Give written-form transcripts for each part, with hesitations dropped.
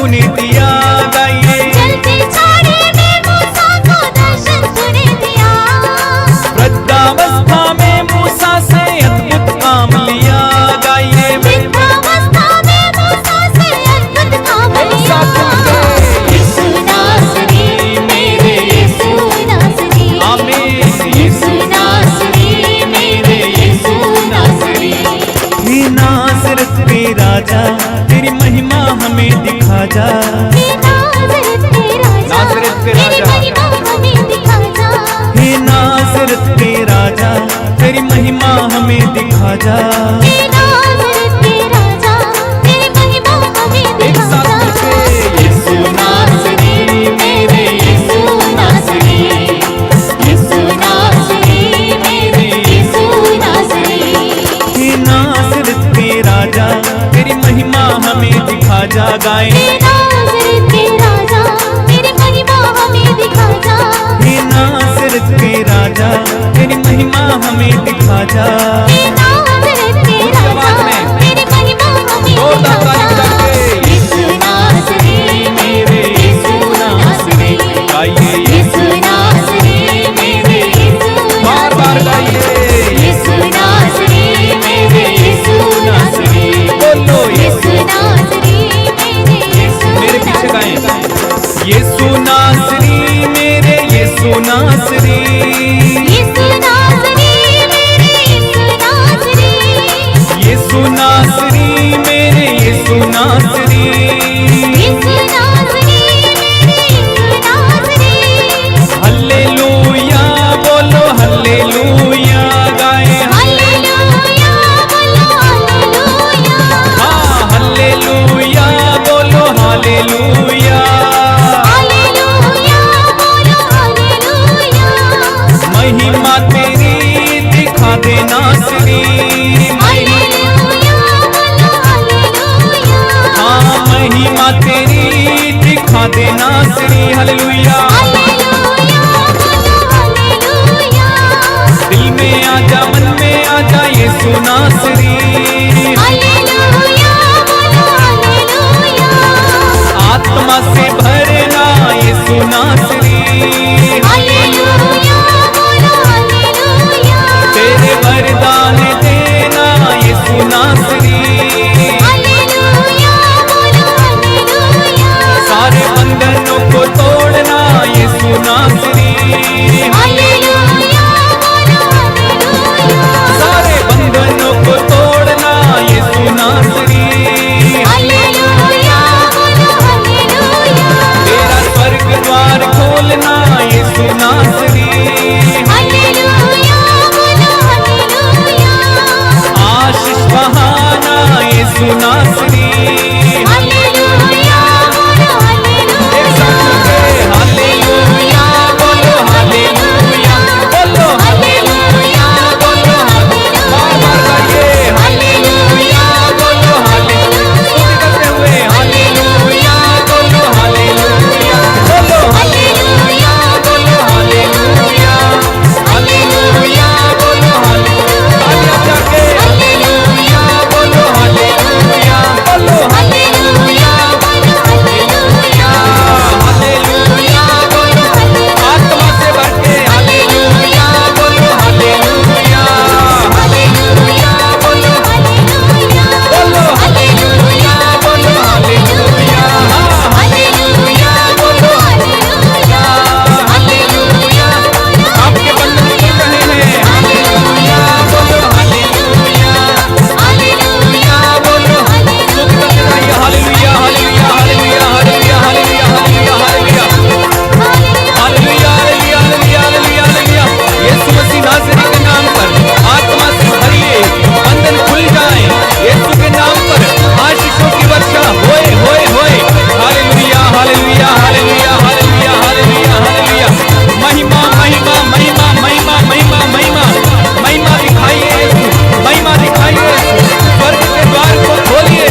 तूने दिया, गाइए। जलते छाड़े में मूसा को दर्शन तूने दिया, वृद्धावस्था में मूसा से अद्भुत काम लिया, गाइए। वृद्धावस्था में मूसा से अद्भुत काम लिया। यीशु नासरी, मेरे यीशु नासरी, आमीन। यीशु नासरी, मेरे यीशु नासरी। हे नासरत के राजा, तेरी महिमा हमें दिखा जा। हे नाज़रेत के राजा, नाज़रेत के तेरी राजा। महिमा हमें दिखा जा। हे नासरत के राजा, तेरी महिमा हमें दिखा जा। हे नाज़रेत के राजा, तेरी महिमा हमें एक दिखा साथ जा। मिलके यीशु नासरी, मेरे यीशु नासरी, यीशु नासरी, मेरे यीशु नासरी। हे नासरत के राजा, तेरी महिमा हमें दिखा जा, गाए। हे नाज़रेत के राजा, तेरी महिमा हमें दिखा जा। हे नासरत के राजा, तेरी महिमा हमें दिखा जा। हे नाज़रेत के ऊंची राजा, आवाज में। तेरी महिमा हमें जोरदार दिखा ताली जा। बजा के। यीशु नासरी, मेरे यीशु नासरी, गाइए। यीशु नासरी, मेरे यीशु बार बार गाइए। यीशु नासरी, मेरे यीशु नासरी, बोलो यीशु नासरी, मेरे यीशु मेरे पीछे गाएं। नासरी। यीशु नासरी, मेरे यीशु नासरी। यीशु नासरी, मेरे यीशु नासरी, यीशु नासरी, मेरे यीशु नासरी। यीशु नासरी, मेरे यीशु नासरी। हल्लेलुया, बोलो हल्लेलुया, गाए। हालेलुया, बोलो हालेलुया। हाँ, हल्लेलुया, बोलो हालेलुया। हालेलुया, बोलो हालेलुया। महिमा तेरी दिखा दे नासरी। हालेलुया, बोलो हालेलुया। हाँ, महिमा तेरी दिखा दे नासरी। हालेलुया। हालेलुया, बोलो हालेलुया। दिल में आजा, मन में आजा, यीशु नासरी। हालेलुया, बोलो हालेलुया। आत्मा से भरना यीशु नासरी। हालेलुया, बोलो हालेलुया। तेरे वरदान देना यीशु नासरी। हालेलुया, बोलो हालेलुया। सारे बंधनों को तोड़ना यीशु नासरी। हालेलुया, बोलो हालेलुया। सारे बंधनों को तोड़ना यीशु नासरी। हालेलुया, बोलो हालेलुया। तेरा स्वर्ग द्वार खोलना यीशु नासरी। हालेलुया, बोलो हालेलुया। आशीष बहाना यीशु नासरी। हालेलुया, बोलो हालेलुया। एक साथ मिलके हालेलुया, बोलो हालेलुया, बोलो हालेलुया, बोलो हालेलुया। बार बार गाइए। हालेलुया, बोलो हालेलुया। स्तुति करते हुए हालेलुया, बोलो हालेलुया, बोलो हालेलुया, बोलो हालेलुया, हालेलुया, बोलो हालेलुया। तालियां बजा के हालेलुया, बोलो हालेलुया, बोलो हालेलुया, बोलो हालेलुया, हालेलुया, बोलो आत्मा से भर के हालेलुया, बोलो हालेलुया, हालेलुया, बोलो हालेलुया, बोलो हालेलुया, बोलो हालेलुया, हालेलुया, बोलो हालेलुया, हालेलुया। आपके बंधन खुल रहे हैं। हालेलुया, बोलो हालेलुया, हालेलुया, बोलो स्तुति करते रहिए। Hallelujah, hallelujah, hallelujah, hallelujah, hallelujah, hallelujah, hallelujah, hallelujah, hallelujah, hallelujah, hallelujah. Yeshu Masih नासरी के नाम पर आत्मा से भरिए, बंधन खुल जाए। यीशु के नाम पर आशीषों की वर्षा होए होए होए। Hallelujah, hallelujah, hallelujah, hallelujah, hallelujah, hallelujah. महिमा महिमा महिमा महिमा महिमा महिमा महिमा दिखाइए यीशु, महिमा दिखाइए यीशु। स्वर्ग के द्वार को खोलिए।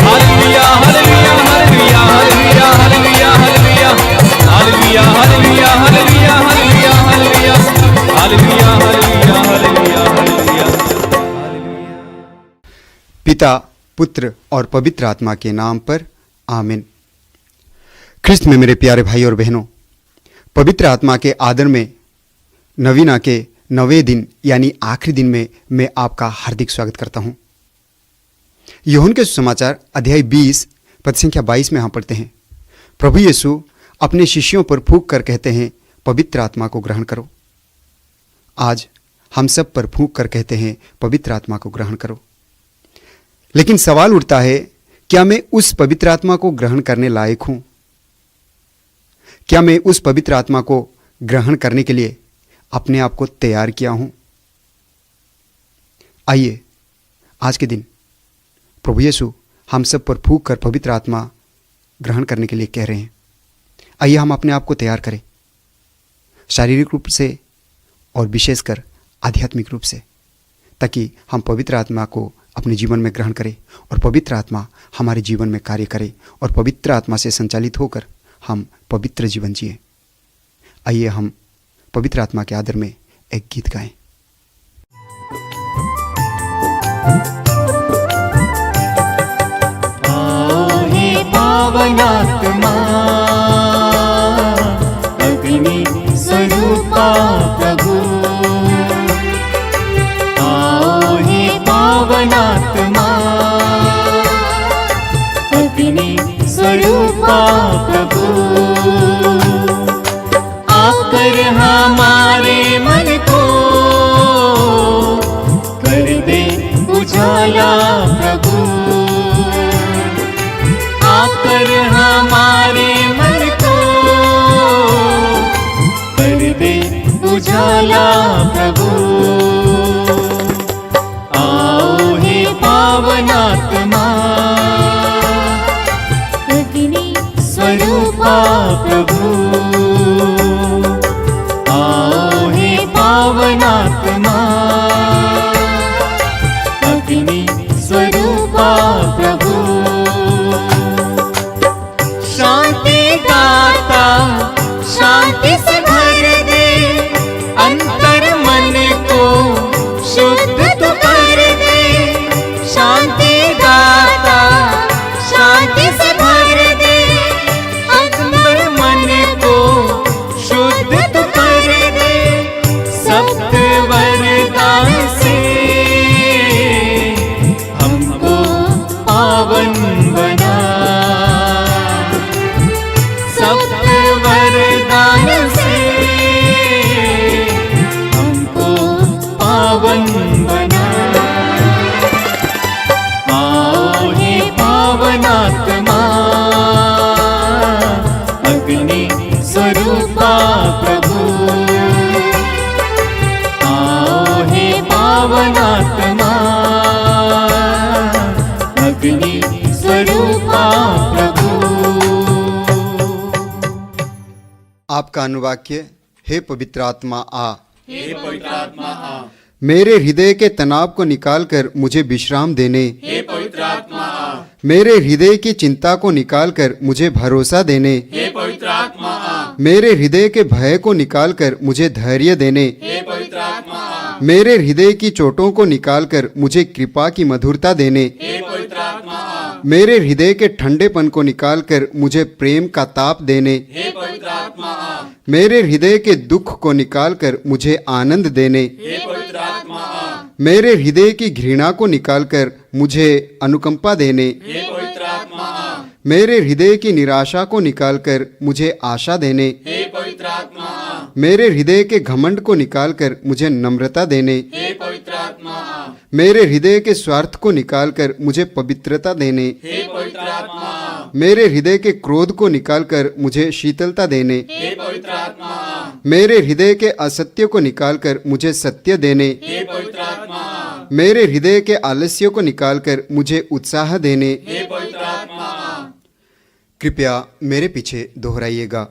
Hallelujah, hallelujah, hallelujah, hallelujah, hallelujah, hallelujah, hallelujah, hallelujah, hallelujah, hallelujah, hallelujah, hallelujah, hallelujah, hallelujah, hallelujah. पिता, पुत्र और पवित्र आत्मा के नाम पर आमीन। ख्रिस्त में मेरे प्यारे भाई और बहनों, पवित्र आत्मा के आदर में नवीना के 9वें दिन यानी आखिरी दिन में मैं आपका हार्दिक स्वागत करता हूं। यूहन्ना के सुसमाचार अध्याय 20 पद संख्या 22 में हम पढ़ते हैं, प्रभु यीशु अपने शिष्यों पर फूंक कर कहते हैं, पवित्र आत्मा को ग्रहण करो। आज हम सब पर फूंक कर कहते हैं, पवित्र आत्मा को ग्रहण करो। लेकिन सवाल उठता है, क्या मैं उस पवित्र आत्मा को ग्रहण करने लायक हूं? क्या मैं उस पवित्र आत्मा को ग्रहण करने के लिए अपने आप को तैयार किया हूं? आइए आज के दिन प्रभु यीशु हम सब पर फूंक कर पवित्र आत्मा ग्रहण करने के लिए कह रहे हैं। आइए हम अपने आप को तैयार करें, शारीरिक रूप से और विशेषकर आध्यात्मिक रूप से, ताकि हम पवित्र आत्मा को अपने जीवन में ग्रहण करें और पवित्र आत्मा हमारे जीवन में कार्य करे और पवित्र आत्मा से संचालित होकर हम पवित्र जीवन जिए। आइए हम पवित्र आत्मा के आदर में एक गीत गाएं। आओ हे पावन आत्मा, अग्नि स्वरूपा प्रभु। आओ हे पावन आत्मा, अग्नि स्वरूपा प्रभु। आकर हमारे मन को कर दे उजाला प्रभु। आकर हमारे मन को कर दे उजाला प्रभु। आओ हे पावन आत्मा, अग्नि स्वरूपा प्रभु। आओ हे पावन आत्मा, अग्नि स्वरूपा प्रभु। शांति दाता शांति से भर दे, अंतर मन को शुद्ध तू कर दे। शांति दाता शांति से भर दे, अंतर मन को शुद्ध तू कर दे। सप्त वरदान से हमको पावन बना। सप्त वरदान से हमको पावन बना। आओ हे पावन आत्मा, अग्नि स्वरूपा प्रभु। आओ हे पावन आत्मा, अग्नि स्वरूपा प्रभु। आपका अनुवाक्य, हे पवित्र आत्मा आ। हे पवित्र आत्मा आ। मेरे हृदय के तनाव को निकालकर मुझे विश्राम देने। हे पवित्र आत्मा आ। मेरे हृदय की चिंता को निकालकर मुझे भरोसा देने। हे पवित्र आत्मा आ। मेरे हृदय के भय को निकालकर मुझे धैर्य देने। हे पवित्र आत्मा आ। मेरे हृदय की चोटों को निकालकर मुझे कृपा की मधुरता देने। हे पवित्र आत्मा आ। मेरे हृदय के ठंडेपन को निकालकर मुझे प्रेम का ताप देने। हे पवित्र आत्मा आ। मेरे हृदय के दुख को निकालकर मुझे आनंद देने। हे पवित्र आत्मा आ। मेरे हृदय की घृणा को निकालकर मुझे अनुकंपा देने। हे पवित्र आत्मा आ। मेरे हृदय की निराशा को निकालकर मुझे आशा देने। हे पवित्र आत्मा आ। मेरे हृदय के घमंड को निकालकर मुझे नम्रता देने। हे पवित्र आत्मा आ। मेरे हृदय के स्वार्थ को निकालकर मुझे पवित्रता देने। हे पवित्र आत्मा आ। मेरे हृदय के क्रोध को निकालकर मुझे शीतलता देने। हे पवित्र आत्मा आ। मेरे हृदय के असत्य को निकालकर मुझे सत्य देने। हे पवित्र आत्मा आ। मेरे हृदय के आलस्य को निकालकर मुझे उत्साह देने। हे पवित्र आत्मा आ। कृपया मेरे पीछे दोहराइएगा।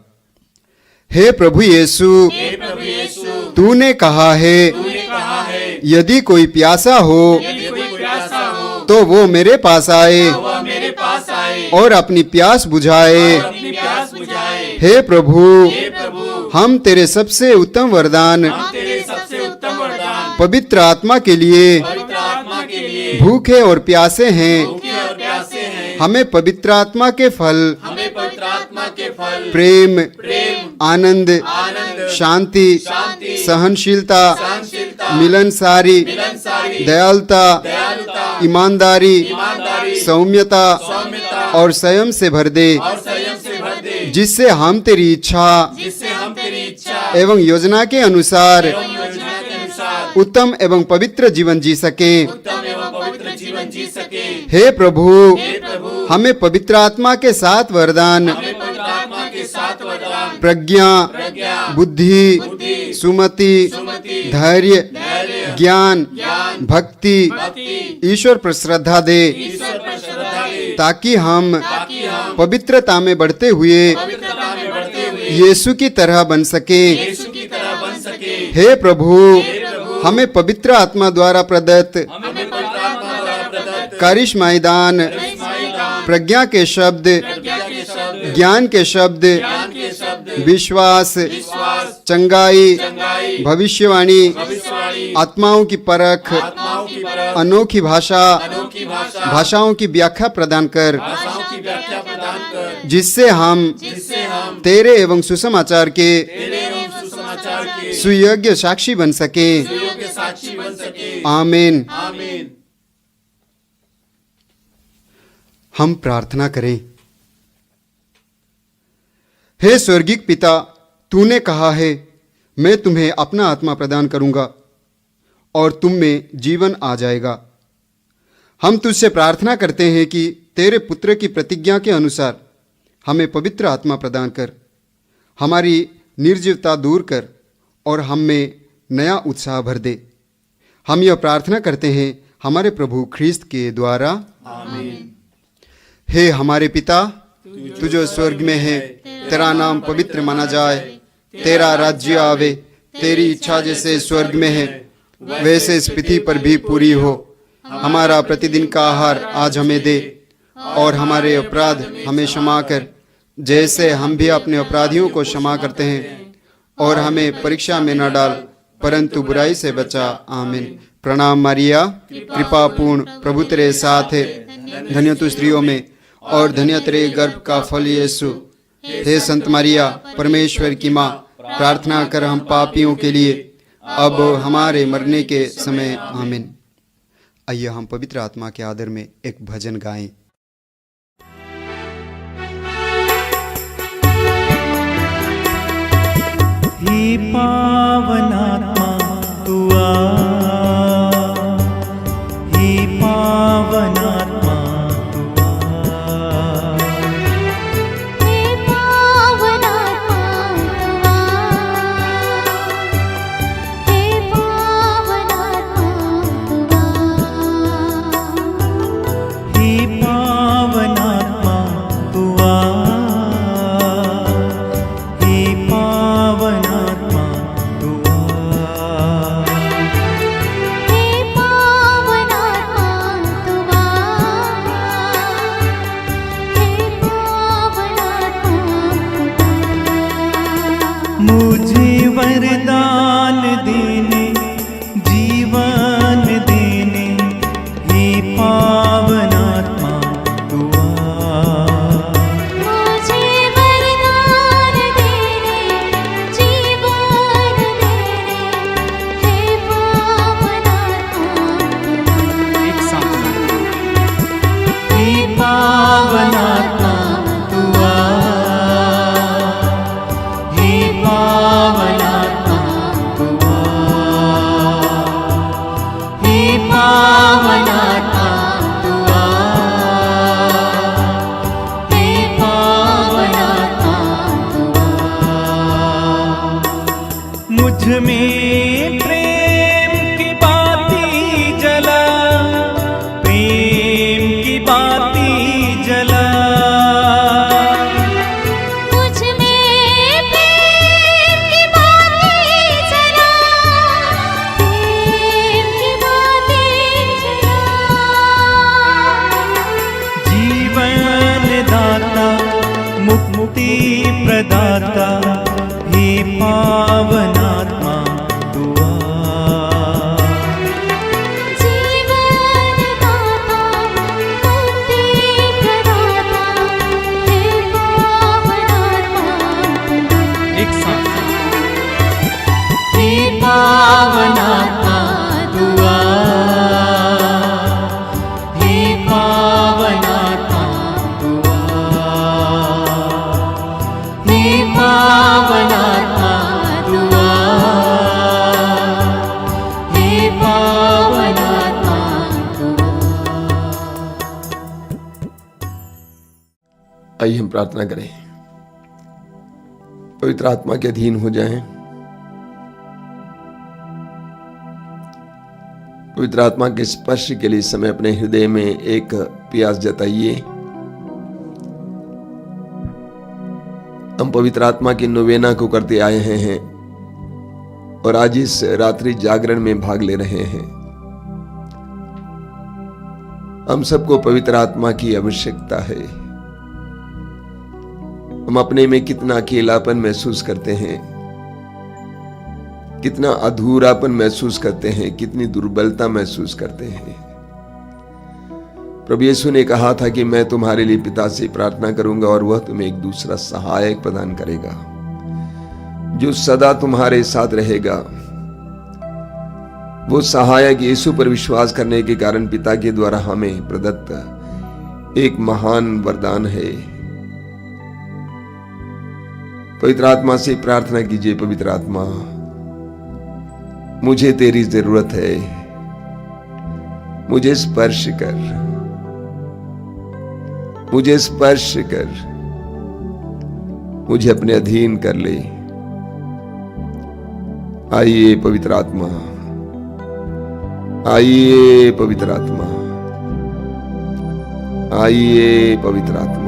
हे प्रभु यीशु, हे प्रभु यीशु, तूने कहा है, तूने कहा है, यदि कोई प्यासा हो यदि कोई प्यासा हो तो वो मेरे पास आए तो वह मेरे पास आए और अपनी प्यास बुझाए। और अपनी प्यास बुझाए। हे प्रभु, हे प्रभु, हम तेरे सबसे उत्तम वरदान हम तेरे सबसे उत्तम वरदान पवित्र आत्मा के लिए पवित्र आत्मा के लिए भूखे और प्यासे हैं। भूखे और प्यासे हैं। हमें पवित्र आत्मा के फल हमें पवित्र आत्मा के फल प्रेम, प्रेम, आनंद, आनंद, शांति, शांति, सहनशीलता, सहनशीलता, मिलनसारी, मिलनसारी, दयालुता, दयालुता, ईमानदारी, ईमानदारी, सौम्यता सौम्यता और संयम से भर दे, और संयम से भर दे, जिससे हम तेरी इच्छा जिससे हम तेरी इच्छा एवं योजना के अनुसार एवं योजना के अनुसार उत्तम एवं पवित्र जीवन जी सके। उत्तम एवं पवित्र जीवन जी सके। हे प्रभु, हे प्रभु, हमें पवित्र आत्मा के साथ वरदान, हमें पवित्र आत्मा के साथ वरदान, प्रज्ञा, प्रज्ञा, बुद्धि, बुद्धि, सुमति, सुमति, धैर्य, धैर्य, ज्ञान, ज्ञान, भक्ति, भक्ति, ईश्वर पर श्रद्धा दे, ईश्वर पर श्रद्धा दे, ताकि हम ताकि हम पवित्रता में बढ़ते हुए पवित्रता में बढ़ते हुए यीशु की तरह बन सके। यीशु की तरह बन सके। हे प्रभु, हमें पवित्र आत्मा द्वारा प्रदत्त हमें पवित्र आत्मा द्वारा प्रदत्त करिश्माई दान, करिश्माई प्रज्ञा के शब्द, प्रज्ञा के शब्द, ज्ञान के शब्द, ज्ञान के शब्द, विश्वास, विश्वास, चंगाई, चंगाई, भविष्यवाणी, भविष्यवाणी, आत्माओं की परख, आत्माओं की परख, अनोखी भाषा, अनोखी भाषा, भाषाओं की व्याख्या प्रदान कर, भाषाओं की व्याख्या प्रदान कर, जिससे हम जिससे हम तेरे एवं सुसमाचार के तेरे एवं सुसमाचार के सुयोग्य साक्षी बन सके। सुयोग्य साक्षी बन सके। आमीन। आमीन। हम प्रार्थना करें। हे स्वर्गीय पिता, तूने कहा है, मैं तुम्हें अपना आत्मा प्रदान करूंगा और तुम में जीवन आ जाएगा। हम तुझसे प्रार्थना करते हैं कि तेरे पुत्र की प्रतिज्ञा के अनुसार हमें पवित्र आत्मा प्रदान कर, हमारी निर्जीवता दूर कर और हम में नया उत्साह भर दे। हम यह प्रार्थना करते हैं हमारे प्रभु ख्रीस्त के द्वारा। आमीन। हे हमारे पिता, तू जो स्वर्ग में है, तेरा नाम पवित्र माना जाए, तेरा राज्य आवे, तेरी इच्छा जैसे स्वर्ग में है वैसे इस पृथ्वी पर भी पूरी हो। हमारा प्रतिदिन का आहार आज हमें दे और हमारे अपराध हमें क्षमा कर, जैसे हम भी अपने अपराधियों को क्षमा करते हैं, और हमें परीक्षा में न डाल परंतु बुराई से बचा। आमीन। प्रणाम मरिया, कृपा पूर्ण, प्रभु तेरे साथ है, धन्य तू स्त्रियों में और धन्य तेरे गर्भ का फल यीशु। हे संत मरिया, परमेश्वर की माँ, प्रार्थना कर हम पापियों के लिए, अब हमारे मरने के समय। आमीन। आइए हम पवित्र आत्मा के आदर में एक भजन गाएं। हे पावन आत्मा तू आ, हे पावन आत्मा तू आ, हे पावन आत्मा तू आ, हे पावन आत्मा तू आ, हे पावन आत्मा तू आ, हे पावन आत्मा तू आ, हे पावन आत्मा तू आ, आइए हम प्रार्थना करें, पवित्र आत्मा के अधीन हो जाएं। पवित्र आत्मा के स्पर्श के लिए इस समय अपने हृदय में एक प्यास जताइए। हम पवित्र आत्मा की नोवेना को करते आए हैं और आज इस रात्रि जागरण में भाग ले रहे हैं। हम सबको पवित्र आत्मा की आवश्यकता है। हम अपने में कितना अकेलापन महसूस करते हैं, कितना अधूरापन महसूस करते हैं, कितनी दुर्बलता महसूस करते हैं। प्रभु यीशु ने कहा था कि मैं तुम्हारे लिए पिता से प्रार्थना करूंगा और वह तुम्हें एक दूसरा सहायक प्रदान करेगा जो सदा तुम्हारे साथ रहेगा। वो सहायक यीशु पर विश्वास करने के कारण पिता के द्वारा हमें प्रदत्त एक महान वरदान है। पवित्र आत्मा से प्रार्थना कीजिए, पवित्र आत्मा मुझे तेरी जरूरत है, मुझे स्पर्श कर, मुझे स्पर्श कर, मुझे अपने अधीन कर ले। आइए पवित्र आत्मा, आइए पवित्र आत्मा, आइए पवित्र आत्मा।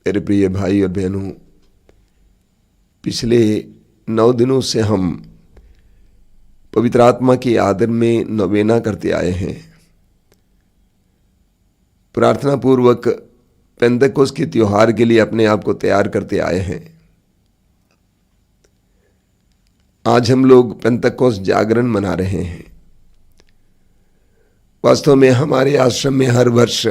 मेरे प्रिय भाई और बहनों, पिछले 9 दिनों से हम पवित्र आत्मा के आदर में नवेना करते आए हैं। प्रार्थना पूर्वक पेंतकोस्त के त्योहार के लिए अपने आप को तैयार करते आए हैं। आज हम लोग पेंतकोस्त जागरण मना रहे हैं। वास्तव में हमारे आश्रम में हर वर्ष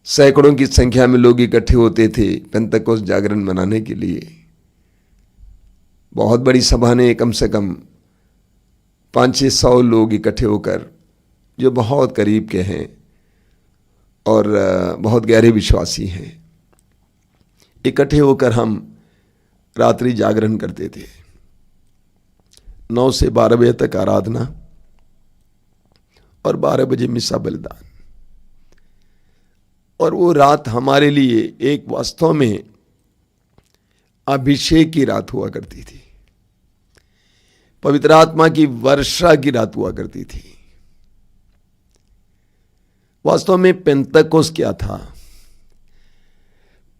सैकड़ों की संख्या में लोग इकट्ठे होते थे पेंतकोस्त जागरण मनाने के लिए। बहुत बड़ी सभा ने कम से कम 500-600 लोग इकट्ठे होकर, जो बहुत करीब के हैं और बहुत गहरे विश्वासी हैं, इकट्ठे होकर हम रात्रि जागरण करते थे। 9 से 12 बजे तक आराधना और 12 बजे मिसा बलिदान। और वो रात हमारे लिए एक वास्तव में अभिषेक की रात हुआ करती थी, पवित्र आत्मा की वर्षा की रात हुआ करती थी। वास्तव में पेंतकोस्त क्या था?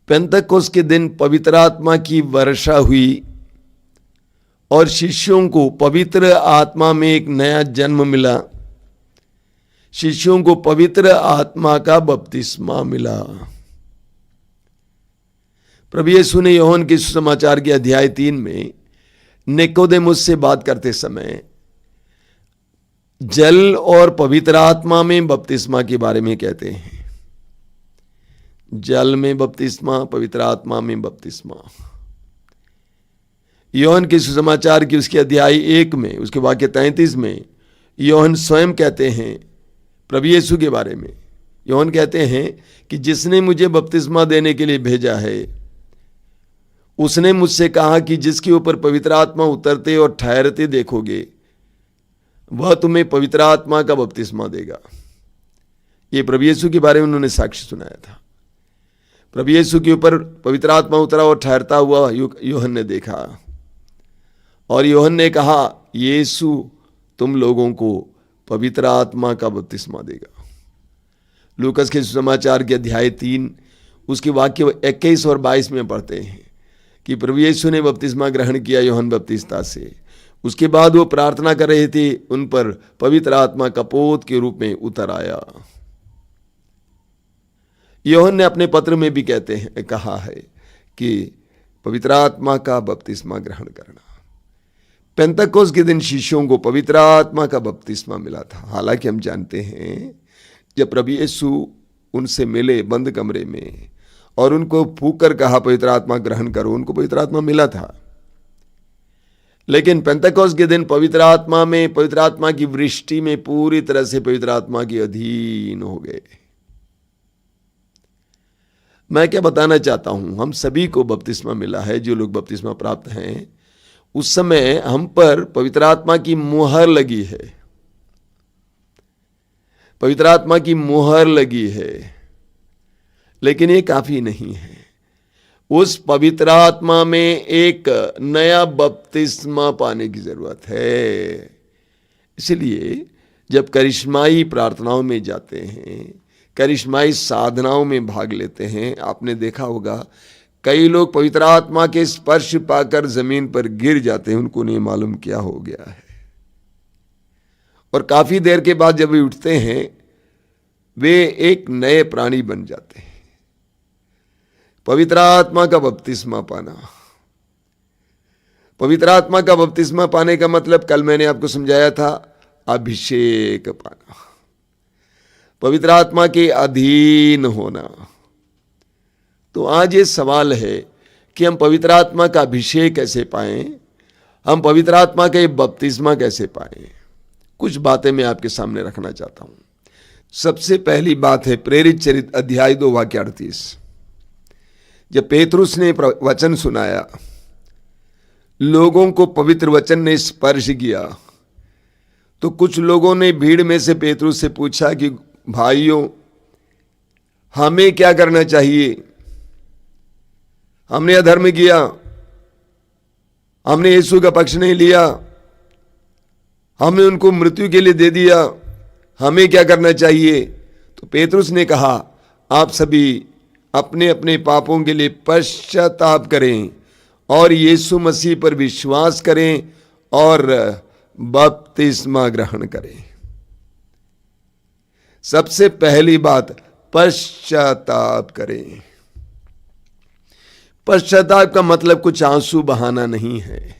पेंतकोस्त के दिन पवित्र आत्मा की वर्षा हुई और शिष्यों को पवित्र आत्मा में एक नया जन्म मिला। शिष्यों को पवित्र आत्मा का बपतिस्मा मिला। प्रभु यीशु ने यूहन्ना के सुसमाचार के अध्याय 3 में निकोदेमुस से बात करते समय जल और पवित्र आत्मा में बपतिस्मा के बारे में कहते हैं। जल में बपतिस्मा, पवित्र आत्मा में बपतिस्मा। यूहन्ना के सुसमाचार की उसके अध्याय 1 में उसके वाक्य 33 में यूहन्ना स्वयं कहते हैं प्रभु यीशु के बारे में। यूहन्ना कहते हैं कि जिसने मुझे बपतिस्मा देने के लिए भेजा है उसने मुझसे कहा कि जिसके ऊपर पवित्र आत्मा उतरते और ठहरते देखोगे वह तुम्हें पवित्र आत्मा का बपतिस्मा देगा। ये प्रभु यीशु के बारे में उन्होंने साक्ष्य सुनाया था। प्रभु यीशु के ऊपर पवित्र आत्मा उतरा और ठहरता हुआ यूहन्ना ने देखा और यूहन्ना ने कहा यीशु तुम लोगों को पवित्र आत्मा का बपतिस्मा देगा। लूकास के सुसमाचार के अध्याय 3 उसके वाक्य 21 और 22 में पढ़ते हैं कि प्रभु यीशु ने बपतिस्मा ग्रहण किया यूहन्ना बपतिस्ता से। उसके बाद वो प्रार्थना कर रहे थे, उन पर पवित्र आत्मा कपोत के रूप में उतर आया। यूहन्ना ने अपने पत्र में भी कहा है कि पवित्र आत्मा का बपतिस्मा ग्रहण करना। पेंतकोस्त के दिन शिष्यों को पवित्र आत्मा का बपतिस्मा मिला था। हालांकि हम जानते हैं जब प्रभु यीशु उनसे मिले बंद कमरे में और उनको फूंक कर कहा पवित्र आत्मा ग्रहण करो, उनको पवित्र आत्मा मिला था। लेकिन पेंतकोस्त के दिन पवित्र आत्मा की वृष्टि में पूरी तरह से पवित्र आत्मा के अधीन हो गए। मैं क्या बताना चाहता हूं, हम सभी को बपतिस्मा मिला है, जो लोग बपतिस्मा प्राप्त हैं, उस समय हम पर पवित्र आत्मा की मुहर लगी है, पवित्र आत्मा की मुहर लगी है। लेकिन ये काफी नहीं है, उस पवित्र आत्मा में एक नया बपतिस्मा पाने की जरूरत है। इसलिए जब करिश्माई प्रार्थनाओं में जाते हैं, करिश्माई साधनाओं में भाग लेते हैं, आपने देखा होगा कई लोग पवित्र आत्मा के स्पर्श पाकर जमीन पर गिर जाते हैं, उनको नहीं मालूम क्या हो गया है, और काफी देर के बाद जब वे उठते हैं वे एक नए प्राणी बन जाते हैं। पवित्र आत्मा का बपतिस्मा पाना, पवित्र आत्मा का बपतिस्मा पाने का मतलब कल मैंने आपको समझाया था, अभिषेक पाना, पवित्र आत्मा के अधीन होना। तो आज ये सवाल है कि हम पवित्र आत्मा का अभिषेक कैसे पाएं, हम पवित्र आत्मा का ये बपतिस्मा कैसे पाएं। कुछ बातें मैं आपके सामने रखना चाहता हूं। सबसे पहली बात है प्रेरित चरित्र अध्याय 2 वाक्य 38। जब पेतरुस ने वचन सुनाया, लोगों को पवित्र वचन ने स्पर्श किया, तो कुछ लोगों ने भीड़ में से पेतरुस से पूछा कि भाइयों, हमें क्या करना चाहिए? हमने अधर्म किया, हमने यीशु का पक्ष नहीं लिया, हमने उनको मृत्यु के लिए दे दिया, हमें क्या करना चाहिए? तो पेतरुस ने कहा, आप सभी अपने अपने पापों के लिए पश्चाताप करें और यीशु मसीह पर विश्वास करें और बपतिस्मा ग्रहण करें। सबसे पहली बात, पश्चाताप करें। पश्चाताप का मतलब कुछ आंसू बहाना नहीं है,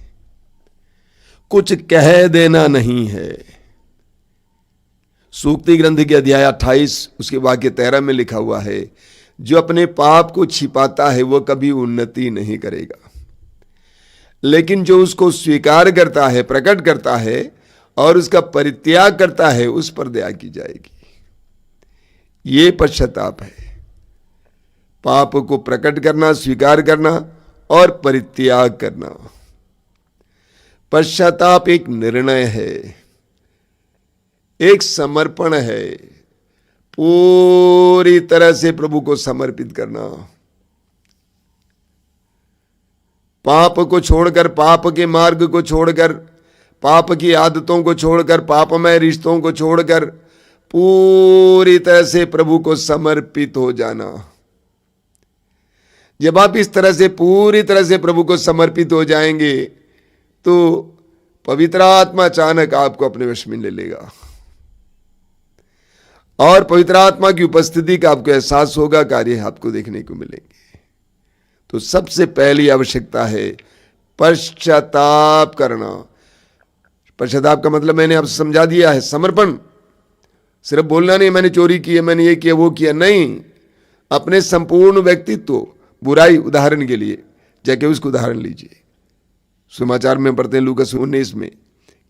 कुछ कह देना नहीं है। सूक्ति ग्रंथ के अध्याय 28 उसके वाक्य 13 में लिखा हुआ है, जो अपने पाप को छिपाता है वो कभी उन्नति नहीं करेगा, लेकिन जो उसको स्वीकार करता है, प्रकट करता है और उसका परित्याग करता है, उस पर दया की जाएगी। ये पश्चाताप है, पाप को प्रकट करना, स्वीकार करना और परित्याग करना। पश्चाताप एक निर्णय है, एक समर्पण है, पूरी तरह से प्रभु को समर्पित करना। पाप को छोड़कर, पाप के मार्ग को छोड़कर, पाप की आदतों को छोड़कर, पापमय रिश्तों को छोड़कर पूरी तरह से प्रभु को समर्पित हो जाना। जब आप इस तरह से पूरी तरह से प्रभु को समर्पित हो जाएंगे तो पवित्र आत्मा अचानक आपको अपने वश में ले लेगा और पवित्र आत्मा की उपस्थिति का आपको एहसास होगा, कार्य आपको देखने को मिलेंगे। तो सबसे पहली आवश्यकता है पश्चाताप करना। पश्चाताप का मतलब मैंने आपसे समझा दिया है, समर्पण। सिर्फ बोलना नहीं, मैंने चोरी की है, मैंने ये किया, वो किया, नहीं। अपने संपूर्ण व्यक्तित्व, बुराई, उदाहरण के लिए जक्केउस को उदाहरण लीजिए। समाचार में पढ़ते हैं लूका 19 में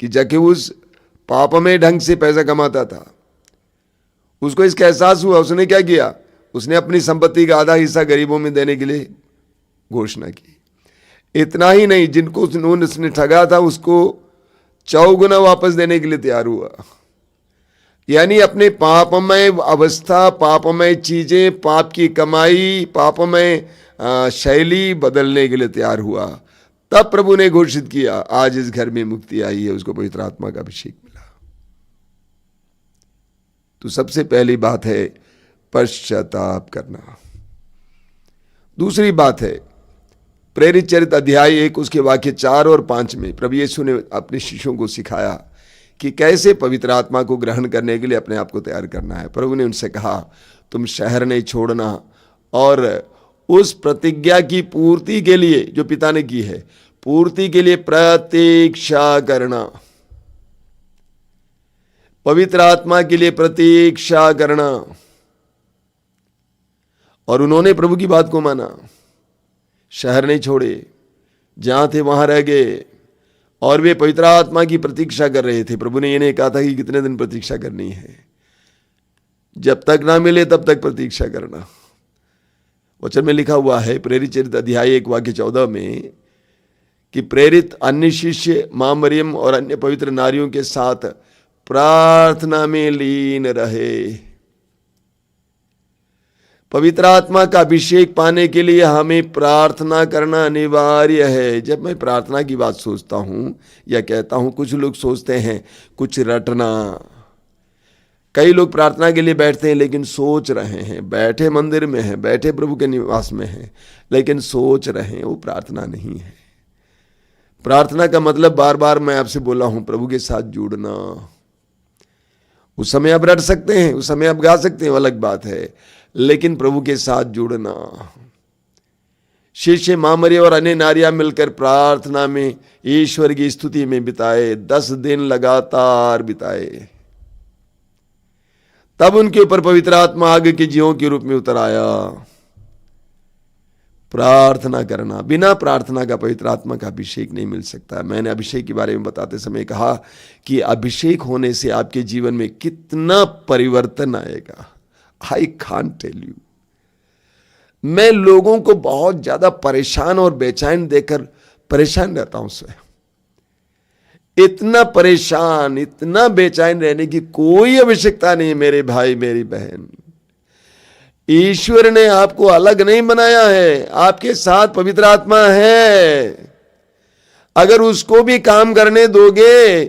कि जक्केउस पापमय ढंग से पैसा कमाता था। उसको इसका एहसास हुआ, उसने क्या किया? उसने अपनी संपत्ति का आधा हिस्सा गरीबों में देने के लिए घोषणा की। इतना ही नहीं, जिनको उसने ठगा था उसको 4 गुना वापस देने के लिए तैयार हुआ। यानी अपने पापमय अवस्था, पापमय चीजें, पाप की कमाई, पापमय शैली बदलने के लिए तैयार हुआ। तब प्रभु ने घोषित किया, आज इस घर में मुक्ति आई है, उसको पवित्र आत्मा का अभिषेक मिला। तो सबसे पहली बात है पश्चाताप करना। दूसरी बात है प्रेरित चरित्र अध्याय 1 उसके वाक्य 4 और 5 में प्रभु यीशु ने अपने शिष्यों को सिखाया कि कैसे पवित्र आत्मा को ग्रहण करने के लिए अपने आप को तैयार करना है। प्रभु ने उनसे कहा, तुम शहर नहीं छोड़ना और उस प्रतिज्ञा की पूर्ति के लिए जो पिता ने की है, पूर्ति के लिए प्रतीक्षा करना। पवित्र आत्मा के लिए प्रतीक्षा करना। और उन्होंने प्रभु की बात को माना, शहर नहीं छोड़े, जहां थे वहां रह गए और वे पवित्र आत्मा की प्रतीक्षा कर रहे थे। प्रभु ने ये नहीं कहा था कि कितने दिन प्रतीक्षा करनी है, जब तक ना मिले तब तक प्रतीक्षा करना। वचन में लिखा हुआ है प्रेरित चरित्र अध्याय 1 वाक्य 14 में कि प्रेरित अन्य शिष्य मां मरियम और अन्य पवित्र नारियों के साथ प्रार्थना में लीन रहे। पवित्र आत्मा का अभिषेक पाने के लिए हमें प्रार्थना करना अनिवार्य है। जब मैं प्रार्थना की बात सोचता हूं या कहता हूं, कुछ लोग सोचते हैं कुछ रटना। कई लोग प्रार्थना के लिए बैठते हैं लेकिन सोच रहे हैं, बैठे मंदिर में हैं, बैठे प्रभु के निवास में हैं, लेकिन सोच रहे हैं, वो प्रार्थना नहीं है। प्रार्थना का मतलब बार बार मैं आपसे बोला हूं, प्रभु के साथ जुड़ना। उस समय आप रट सकते हैं, उस समय आप गा सकते हैं, वो अलग बात है, लेकिन प्रभु के साथ जुड़ना। शिष्य मां मरियम और अन्य नारियां मिलकर प्रार्थना में ईश्वर की स्तुति में बिताए, 10 दिन लगातार बिताए। तब उनके ऊपर पवित्र आत्मा आग के जीवों के रूप में उतर आया। प्रार्थना करना, बिना प्रार्थना का पवित्र आत्मा का अभिषेक नहीं मिल सकता। मैंने अभिषेक के बारे में बताते समय कहा कि अभिषेक होने से आपके जीवन में कितना परिवर्तन आएगा, आई कांट टेल यू। मैं लोगों को बहुत ज्यादा परेशान और बेचैन देखकर परेशान रहता हूं स्वयं। इतना परेशान, इतना बेचैन रहने की कोई आवश्यकता नहीं मेरे भाई मेरी बहन। ईश्वर ने आपको अलग नहीं बनाया है, आपके साथ पवित्र आत्मा है। अगर उसको भी काम करने दोगे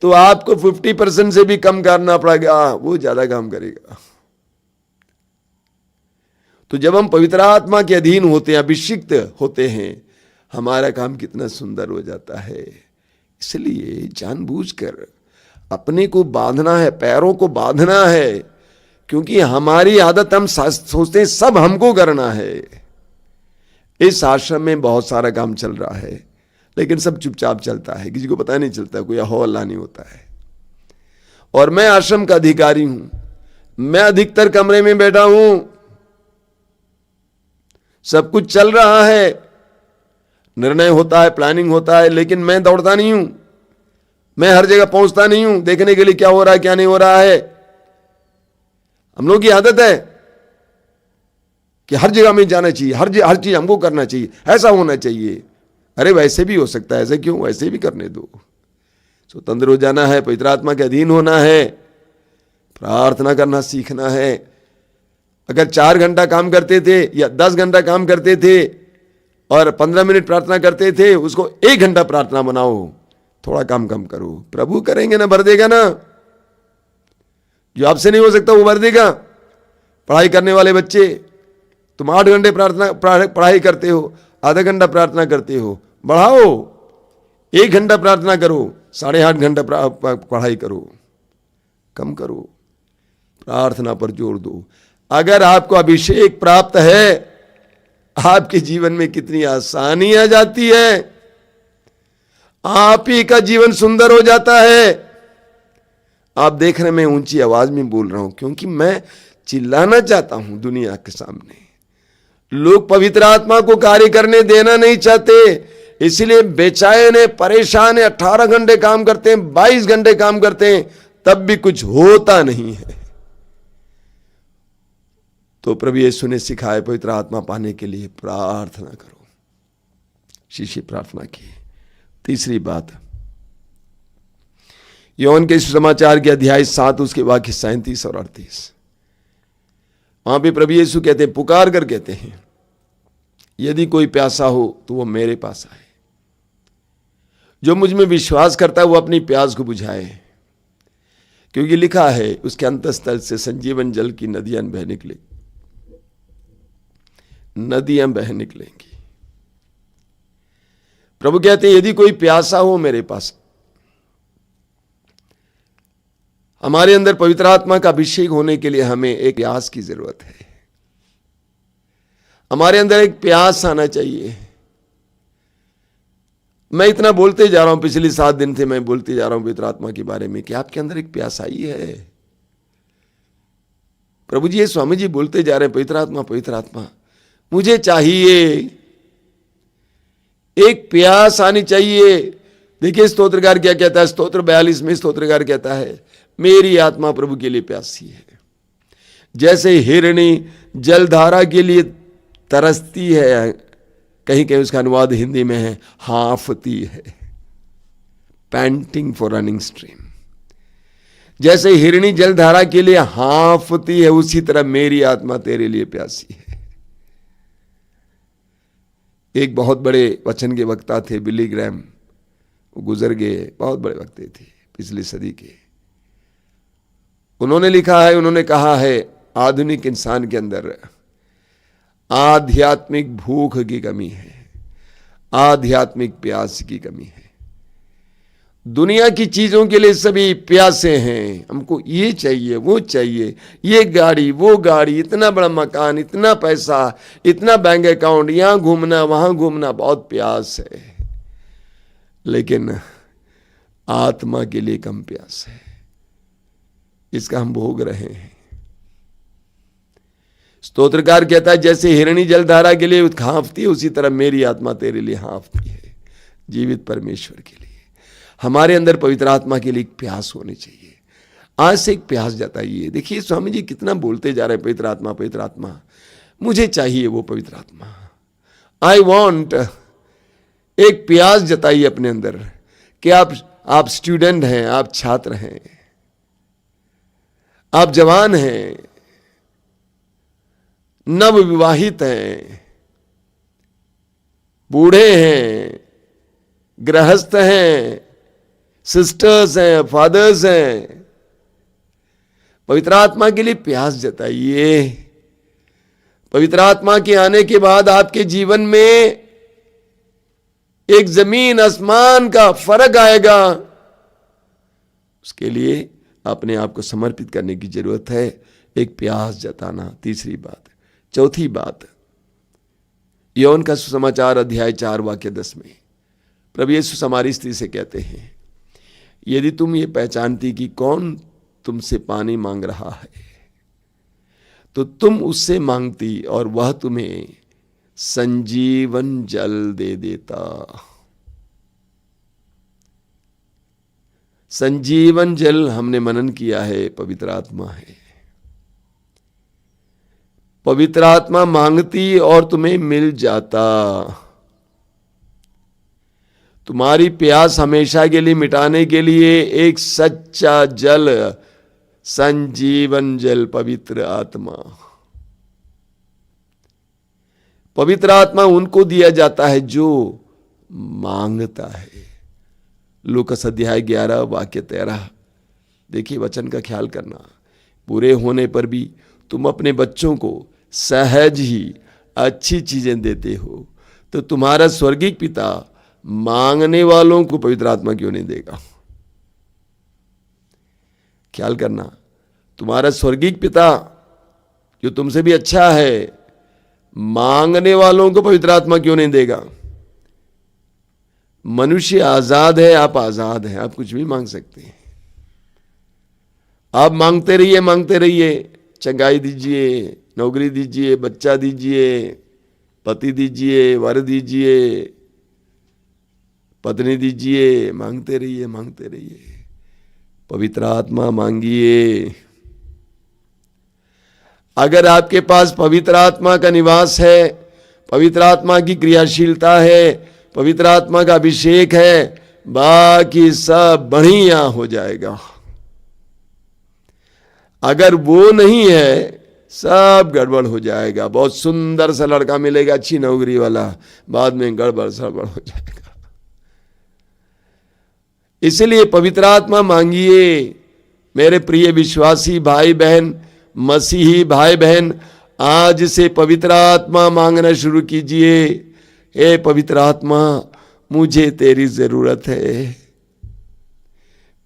तो आपको 50% से भी कम करना पड़ेगा, वो ज्यादा काम करेगा। तो जब हम पवित्र आत्मा के अधीन होते हैं, अभिषिक्त होते हैं, हमारा काम कितना सुंदर हो जाता है। इसलिए जानबूझकर अपने को बांधना है, पैरों को बांधना है, क्योंकि हमारी आदत, हम सोचते हैं सब हमको करना है। इस आश्रम में बहुत सारा काम चल रहा है, लेकिन सब चुपचाप चलता है, किसी को पता नहीं चलता, कोई हो अल्लाह नहीं होता है। और मैं आश्रम का अधिकारी हूं, मैं अधिकतर कमरे में बैठा हूं, सब कुछ चल रहा है, निर्णय होता है, प्लानिंग होता है, लेकिन मैं दौड़ता नहीं हूं, मैं हर जगह पहुंचता नहीं हूं देखने के लिए क्या हो रहा है क्या नहीं हो रहा है। हम लोगों की आदत है कि हर जगह में जाना चाहिए, हर चीज हमको करना चाहिए, ऐसा होना चाहिए। अरे वैसे भी हो सकता है, ऐसे क्यों, वैसे भी करने दो। स्वतंत्र हो जाना है, पवित्र आत्मा के अधीन होना है, प्रार्थना करना सीखना है। अगर 4 घंटा काम करते थे या 10 घंटा काम करते थे और 15 मिनट प्रार्थना करते थे, उसको 1 घंटा प्रार्थना बनाओ, थोड़ा काम कम करो, प्रभु करेंगे ना, भर देगा ना। जो आपसे नहीं हो सकता वो भर देगा। पढ़ाई करने वाले बच्चे, तुम 8 घंटे पढ़ाई करते हो, आधा घंटा प्रार्थना करते हो, बढ़ाओ, 1 घंटा प्रार्थना करो, 8.5 घंटा पढ़ाई करो, कम करो, प्रार्थना पर जोर दो। अगर आपको अभिषेक प्राप्त है, आपके जीवन में कितनी आसानी आ जाती है, आप ही का जीवन सुंदर हो जाता है। आप देख रहे हैं मैं ऊंची आवाज में बोल रहा हूं, क्योंकि मैं चिल्लाना चाहता हूं दुनिया के सामने। लोग पवित्र आत्मा को कार्य करने देना नहीं चाहते, इसलिए बेचैन है, परेशान है, 18 घंटे काम करते हैं, 22 घंटे काम करते हैं, तब भी कुछ होता नहीं है। तो प्रभु यीशु ने सिखाया, पवित्र आत्मा पाने के लिए प्रार्थना करो। शिष्य प्रार्थना की। तीसरी बात, योहन के सुसमाचार के अध्याय 7 उसके वाक्य 37 और 38, वहां पे प्रभु यीशु कहते हैं, पुकार कर कहते हैं, यदि कोई प्यासा हो तो वो मेरे पास आए, जो मुझ में विश्वास करता है वो अपनी प्यास को बुझाए, क्योंकि लिखा है उसके अंतःस्थल से संजीवन जल की नदियां बह निकलेंगी। प्रभु कहते हैं, यदि कोई प्यासा हो मेरे पास। हमारे अंदर पवित्र आत्मा का अभिषेक होने के लिए हमें एक प्यास की जरूरत है। हमारे अंदर एक प्यास आना चाहिए। मैं इतना बोलते जा रहा हूं, पिछले 7 दिन से मैं बोलते जा रहा हूं पवित्र आत्मा के बारे में, कि आपके अंदर एक प्यास आई है। प्रभु जी, ये स्वामी जी बोलते जा रहे हैं, पवित्र आत्मा मुझे चाहिए, एक प्यास आनी चाहिए। देखिए स्तोत्रकार क्या कहता है, स्तोत्र 42 में स्तोत्रकार कहता है, मेरी आत्मा प्रभु के लिए प्यासी है। जैसे हिरणी जलधारा के लिए तरसती है, कहीं कहीं उसका अनुवाद हिंदी में है हाफती है, पैंटिंग फॉर रनिंग स्ट्रीम। जैसे हिरणी जलधारा के लिए हाफती है, उसी तरह मेरी आत्मा तेरे लिए प्यासी है। एक बहुत बड़े वचन के वक्ता थे बिली ग्रैम, वो गुजर गए, बहुत बड़े वक्ता थे पिछली सदी के। उन्होंने लिखा है, उन्होंने कहा है, आधुनिक इंसान के अंदर आध्यात्मिक भूख की कमी है, आध्यात्मिक प्यास की कमी है। दुनिया की चीजों के लिए सभी प्यासे हैं, हमको ये चाहिए वो चाहिए, ये गाड़ी वो गाड़ी, इतना बड़ा मकान, इतना पैसा, इतना बैंक अकाउंट, यहां घूमना वहां घूमना, बहुत प्यास है। लेकिन आत्मा के लिए कम प्यास है, इसका हम भोग रहे हैं। स्तोत्रकार कहता है जैसे हिरणी जलधारा के लिए हाँफती है, उसी तरह मेरी आत्मा तेरे लिए हाँफती है, जीवित परमेश्वर के लिए। हमारे अंदर पवित्र आत्मा के लिए एक प्यास होनी चाहिए। आज से एक प्यास जताइए। देखिए स्वामी जी कितना बोलते जा रहे हैं, पवित्र आत्मा पवित्र आत्मा, मुझे चाहिए वो पवित्र आत्मा। आई वॉन्ट, एक प्यास जताइए अपने अंदर कि आप स्टूडेंट हैं, आप छात्र हैं, आप जवान हैं, नव विवाहित हैं, बूढ़े हैं, गृहस्थ हैं, सिस्टर्स हैं, फादर्स हैं। पवित्र आत्मा के लिए प्यास जताइए। पवित्र आत्मा के आने के बाद आपके जीवन में एक जमीन आसमान का फर्क आएगा। उसके लिए अपने आप को समर्पित करने की जरूरत है, एक प्यास जताना। तीसरी बात। चौथी बात, योहन का सुसमाचार अध्याय 4 वाक्य 10 में प्रभु यीशु समारी स्त्री से कहते हैं, यदि तुम ये पहचानती कि कौन तुमसे पानी मांग रहा है तो तुम उससे मांगती और वह तुम्हें संजीवन जल दे देता। संजीवन जल हमने मनन किया है, पवित्र आत्मा है। पवित्र आत्मा मांगती और तुम्हें मिल जाता। तुम्हारी प्यास हमेशा के लिए मिटाने के लिए एक सच्चा जल, संजीवन जल, पवित्र आत्मा। पवित्र आत्मा उनको दिया जाता है जो मांगता है। लूकास अध्याय 11 वाक्य 13। देखिए वचन का ख्याल करना। पूरे होने पर भी तुम अपने बच्चों को सहज ही अच्छी चीजें देते हो, तो तुम्हारा स्वर्गीय पिता मांगने वालों को पवित्र आत्मा क्यों नहीं देगा? ख्याल करना, तुम्हारा स्वर्गीय पिता जो तुमसे भी अच्छा है, मांगने वालों को पवित्र आत्मा क्यों नहीं देगा? मनुष्य आजाद है, आप आजाद हैं, आप कुछ भी मांग सकते हैं। आप मांगते रहिए, चंगाई दीजिए, नौकरी दीजिए, बच्चा दीजिए, पति दीजिए, वर दीजिए, पत्नी दीजिए, मांगते रहिए। पवित्र आत्मा मांगिए। अगर आपके पास पवित्र आत्मा का निवास है, पवित्र आत्मा की क्रियाशीलता है, पवित्र आत्मा का अभिषेक है, बाकी सब बढ़िया हो जाएगा। अगर वो नहीं है, सब गड़बड़ हो जाएगा। बहुत सुंदर सा लड़का मिलेगा, अच्छी नौकरी वाला, बाद में गड़बड़ सड़बड़ हो जाएगा। इसलिए पवित्र आत्मा मांगिए। मेरे प्रिय विश्वासी भाई बहन, मसीही भाई बहन, आज से पवित्र आत्मा मांगना शुरू कीजिए। हे पवित्र आत्मा, मुझे तेरी जरूरत है,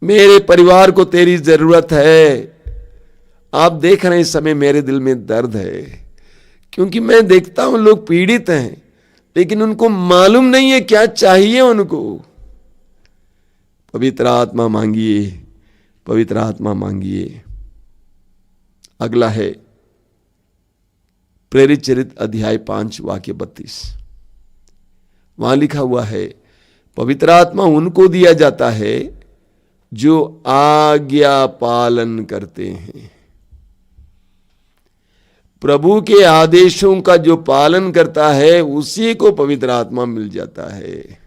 मेरे परिवार को तेरी जरूरत है। आप देख रहे हैं इस समय मेरे दिल में दर्द है, क्योंकि मैं देखता हूं लोग पीड़ित हैं, लेकिन उनको मालूम नहीं है क्या चाहिए उनको। पवित्र आत्मा मांगिए, पवित्र आत्मा मांगिए। अगला है प्रेरित चरित्र अध्याय 5 वाक्य 32। वहां लिखा हुआ है, पवित्र आत्मा उनको दिया जाता है जो आज्ञा पालन करते हैं। प्रभु के आदेशों का जो पालन करता है उसी को पवित्र आत्मा मिल जाता है।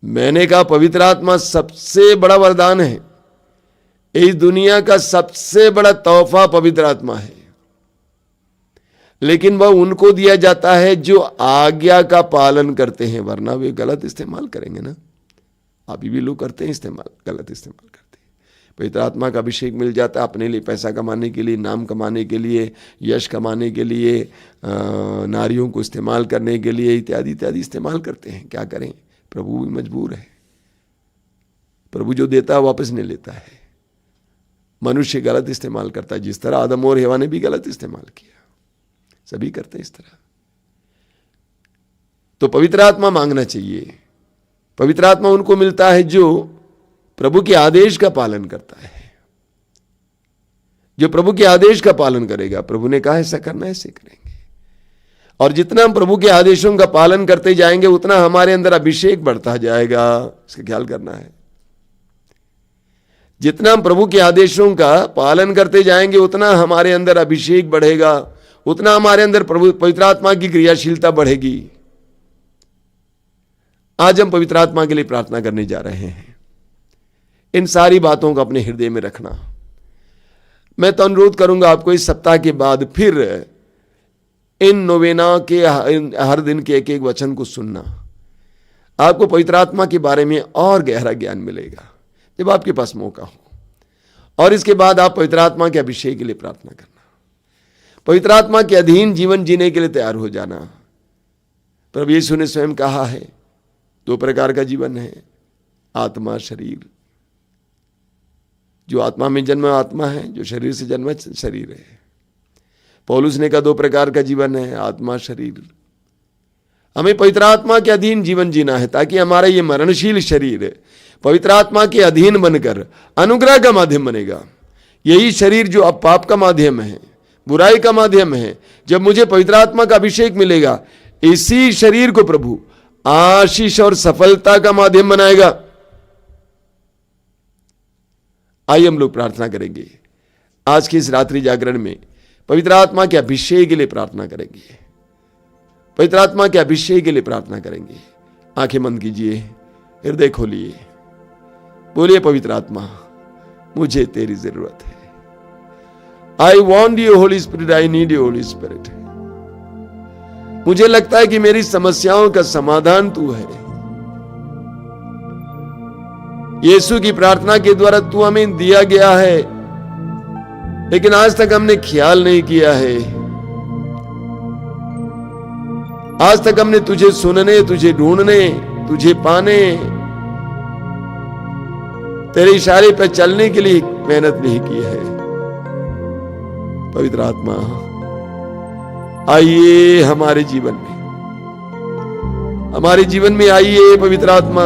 मैंने कहा पवित्र आत्मा सबसे बड़ा वरदान है। इस दुनिया का सबसे बड़ा तोहफा पवित्र आत्मा है, लेकिन वह उनको दिया जाता है जो आज्ञा का पालन करते हैं, वरना वे गलत इस्तेमाल करेंगे ना। अभी भी लोग करते हैं इस्तेमाल, गलत इस्तेमाल करते हैं। पवित्र आत्मा का अभिषेक मिल जाता है अपने लिए पैसा कमाने के लिए, नाम कमाने के लिए, यश कमाने के लिए, नारियों को इस्तेमाल करने के लिए, इत्यादि इत्यादि इस्तेमाल करते हैं। क्या करें, प्रभु भी मजबूर है। प्रभु जो देता है वापस नहीं लेता है। मनुष्य गलत इस्तेमाल करता है, जिस तरह आदम और हवा ने भी गलत इस्तेमाल किया, सभी करते हैं इस तरह। तो पवित्र आत्मा मांगना चाहिए। पवित्र आत्मा उनको मिलता है जो प्रभु के आदेश का पालन करता है। जो प्रभु के आदेश का पालन करेगा, प्रभु ने कहा ऐसा करना, ऐसे करेंगे। और जितना हम प्रभु के आदेशों का पालन करते जाएंगे उतना हमारे अंदर अभिषेक बढ़ता जाएगा। इसका ख्याल करना है। जितना हम प्रभु के आदेशों का पालन करते जाएंगे उतना हमारे अंदर अभिषेक बढ़ेगा, उतना हमारे अंदर प्रभु पवित्र आत्मा की क्रियाशीलता बढ़ेगी। आज हम पवित्र आत्मा के लिए प्रार्थना करने जा रहे हैं। इन सारी बातों को अपने हृदय में रखना। मैं तो अनुरोध करूंगा आपको इस सप्ताह के बाद फिर इन नोवेना के हर दिन के एक एक वचन को सुनना। आपको पवित्र आत्मा के बारे में और गहरा ज्ञान मिलेगा जब आपके पास मौका हो। और इसके बाद आप पवित्र आत्मा के अभिषेक के लिए प्रार्थना करना। पवित्र आत्मा के अधीन जीवन जीने के लिए तैयार हो जाना। प्रभु यीशु ने स्वयं कहा है 2 प्रकार का जीवन है, आत्मा शरीर। जो आत्मा में जन्मा आत्मा है, जो शरीर से जन्मा शरीर है। पौलुस ने कहा 2 प्रकार का जीवन है, आत्मा शरीर। हमें पवित्र आत्मा के अधीन जीवन जीना है ताकि हमारा ये मरणशील शरीर पवित्र आत्मा के अधीन बनकर अनुग्रह का माध्यम बनेगा। यही शरीर जो अब पाप का माध्यम है, बुराई का माध्यम है, जब मुझे पवित्र आत्मा का अभिषेक मिलेगा, इसी शरीर को प्रभु आशीष और सफलता का माध्यम बनाएगा। आइए हम लोग प्रार्थना करेंगे। आज की इस रात्रि जागरण में पवित्र आत्मा के अभिषेक के लिए प्रार्थना करेंगे। पवित्र आत्मा के अभिषेक के लिए प्रार्थना करेंगे। आंखें बंद कीजिए, हृदय खोलिए, बोलिए पवित्र आत्मा मुझे तेरी जरूरत है। I want you Holi spirit, I need you Holi spirit. मुझे लगता है कि मेरी समस्याओं का समाधान तू है। यीशु की प्रार्थना के द्वारा तू हमें दिया गया है, लेकिन आज तक हमने ख्याल नहीं किया है। आज तक हमने तुझे सुनने, तुझे ढूंढने, तुझे पाने, तेरे इशारे पर चलने के लिए मेहनत नहीं की है। पवित्र आत्मा आइए हमारे जीवन में, हमारे जीवन में आइए पवित्र आत्मा।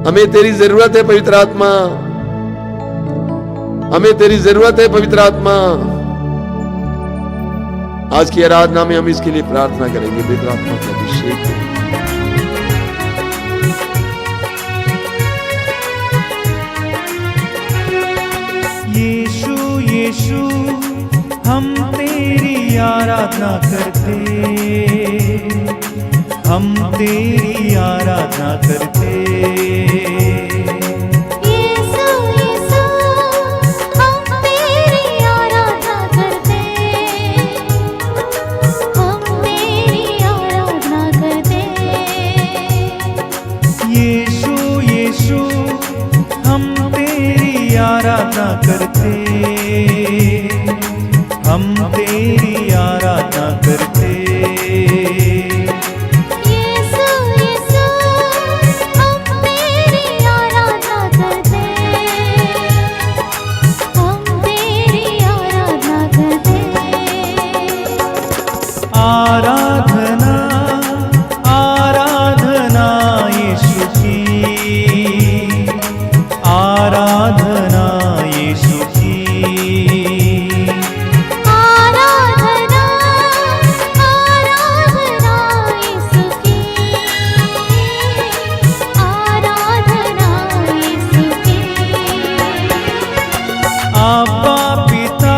हमें तेरी जरूरत है पवित्र आत्मा, हमें तेरी जरूरत है पवित्र आत्मा। आज की आराधना में हम इसके लिए प्रार्थना करेंगे। पवित्र आत्मा का अभिषेक करें। यीशु यीशु हम तेरी आराधना करते, हम तेरी आराधना करते। यीशु यीशु हम तेरी आराधना करते, हम तेरी आराधना करते। यीशु यीशु हम तेरी आराधना करते, हम तेरी आराधना करते। यीशु यीशु हम तेरी आराधना करते, हम तेरी आराधना करते। आराधना आराधना यीशु की, आराधना यीशु की। आराधना आराधना यीशु की, आराधना यीशु की। आबा पिता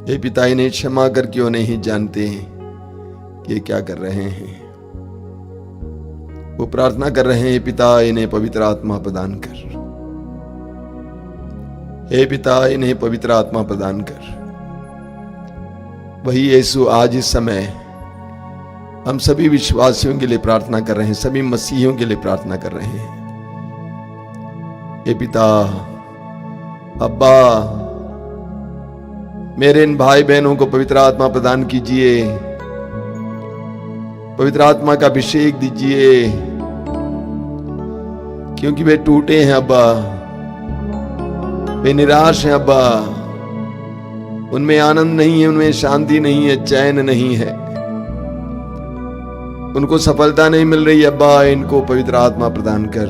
हे पिता, इन्हें क्षमा कर, क्यों नहीं जानते कि ये क्या कर रहे हैं। वो प्रार्थना कर रहे हैं, पिता इन्हें पवित्र आत्मा प्रदान कर। हे पिता, इन्हें पवित्र आत्मा प्रदान कर। वही यीशु आज इस समय हम सभी विश्वासियों के लिए प्रार्थना कर रहे हैं, सभी मसीहियों के लिए प्रार्थना कर रहे हैं। हे पिता, अब्बा, मेरे इन भाई बहनों को पवित्र आत्मा प्रदान कीजिए, पवित्र आत्मा का अभिषेक दीजिए, क्योंकि वे टूटे हैं अब्बा, वे निराश हैं अब्बा, उनमें आनंद नहीं है, उनमें शांति नहीं है, चैन नहीं है, उनको सफलता नहीं मिल रही। अब्बा, इनको पवित्र आत्मा प्रदान कर।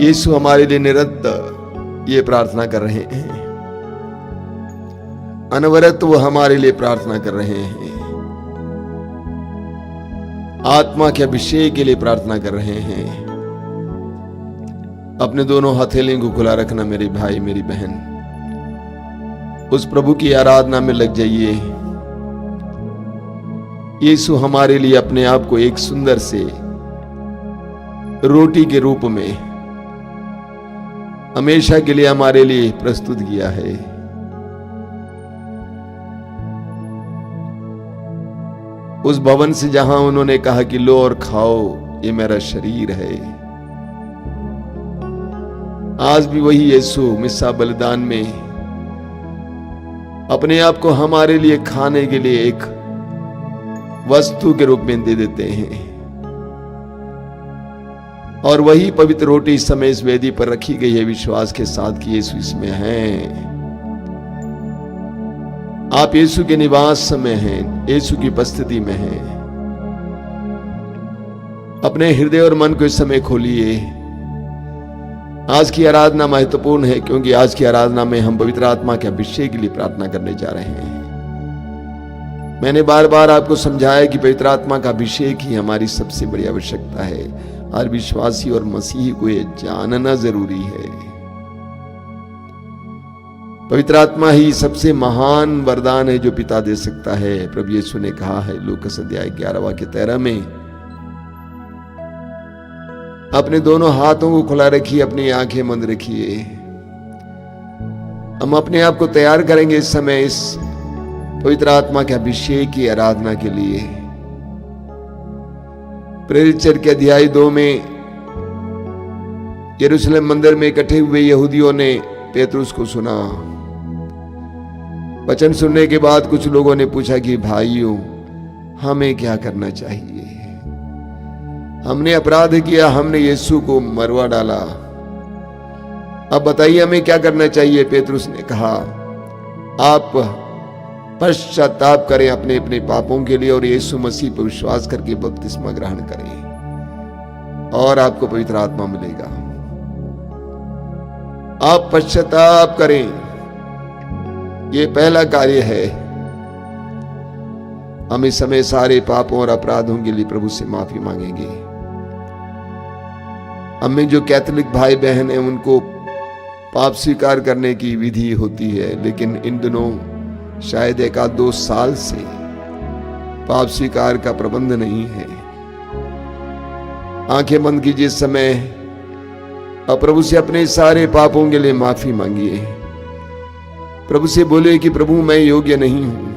यीशु हमारे लिए निरंतर ये प्रार्थना कर रहे हैं, अनवरत वो हमारे लिए प्रार्थना कर रहे हैं, आत्मा के अभिषेक के लिए प्रार्थना कर रहे हैं। अपने दोनों हथेलियों को खुला रखना मेरे भाई मेरी बहन, उस प्रभु की आराधना में लग जाइए। यीशु हमारे लिए अपने आप को एक सुंदर से रोटी के रूप में हमेशा के लिए हमारे लिए प्रस्तुत किया है। उस भवन से जहां उन्होंने कहा कि लो और खाओ, ये मेरा शरीर है। आज भी वही यीशु मिस्सा बलिदान में अपने आप को हमारे लिए खाने के लिए एक वस्तु के रूप में दे देते हैं, और वही पवित्र रोटी इस समय इस वेदी पर रखी गई है विश्वास के साथ कि यीशु इसमें है। आप यीशु के निवास में हैं, यीशु की उपस्थिति में हैं। अपने हृदय और मन को इस समय खोलिए। आज की आराधना महत्वपूर्ण है, क्योंकि आज की आराधना में हम पवित्र आत्मा के अभिषेक के लिए प्रार्थना करने जा रहे हैं। मैंने बार बार आपको समझाया कि पवित्र आत्मा का अभिषेक ही हमारी सबसे बड़ी आवश्यकता है। हर विश्वासी और मसीही को यह जानना जरूरी है। पवित्र आत्मा ही सबसे महान वरदान है जो पिता दे सकता है। प्रभु यीशु ने कहा है लूकास अध्याय 11-13 में, अपने दोनों हाथों को खुला रखिए, अपनी आंखें बंद रखिए। हम अपने आप को तैयार करेंगे इस समय इस पवित्र आत्मा के अभिषेक की आराधना के लिए। प्रेरित चरित्र के अध्याय 2 में यरूशलेम मंदिर में इकट्ठे हुए यहूदियों ने पेतरुस को सुना। वचन सुनने के बाद कुछ लोगों ने पूछा कि भाइयों, हमें क्या करना चाहिए? हमने अपराध किया, हमने यीशु को मरवा डाला, अब बताइए हमें क्या करना चाहिए? पेतरुस ने कहा, आप पश्चाताप करें अपने अपने पापों के लिए और यीशु मसीह पर विश्वास करके बपतिस्मा ग्रहण करें और आपको पवित्र आत्मा मिलेगा। आप पश्चाताप करें, यह पहला कार्य है। हम इस समय सारे पापों और अपराधों के लिए प्रभु से माफी मांगेंगे। हमें जो कैथोलिक भाई बहन हैं उनको पाप स्वीकार करने की विधि होती है, लेकिन इन दिनों शायद 1-2 साल से पाप स्वीकार का प्रबंध नहीं है। आंखें बंद कीजिए इस समय और प्रभु से अपने सारे पापों के लिए माफी मांगिए। प्रभु से बोले कि प्रभु मैं योग्य नहीं हूं,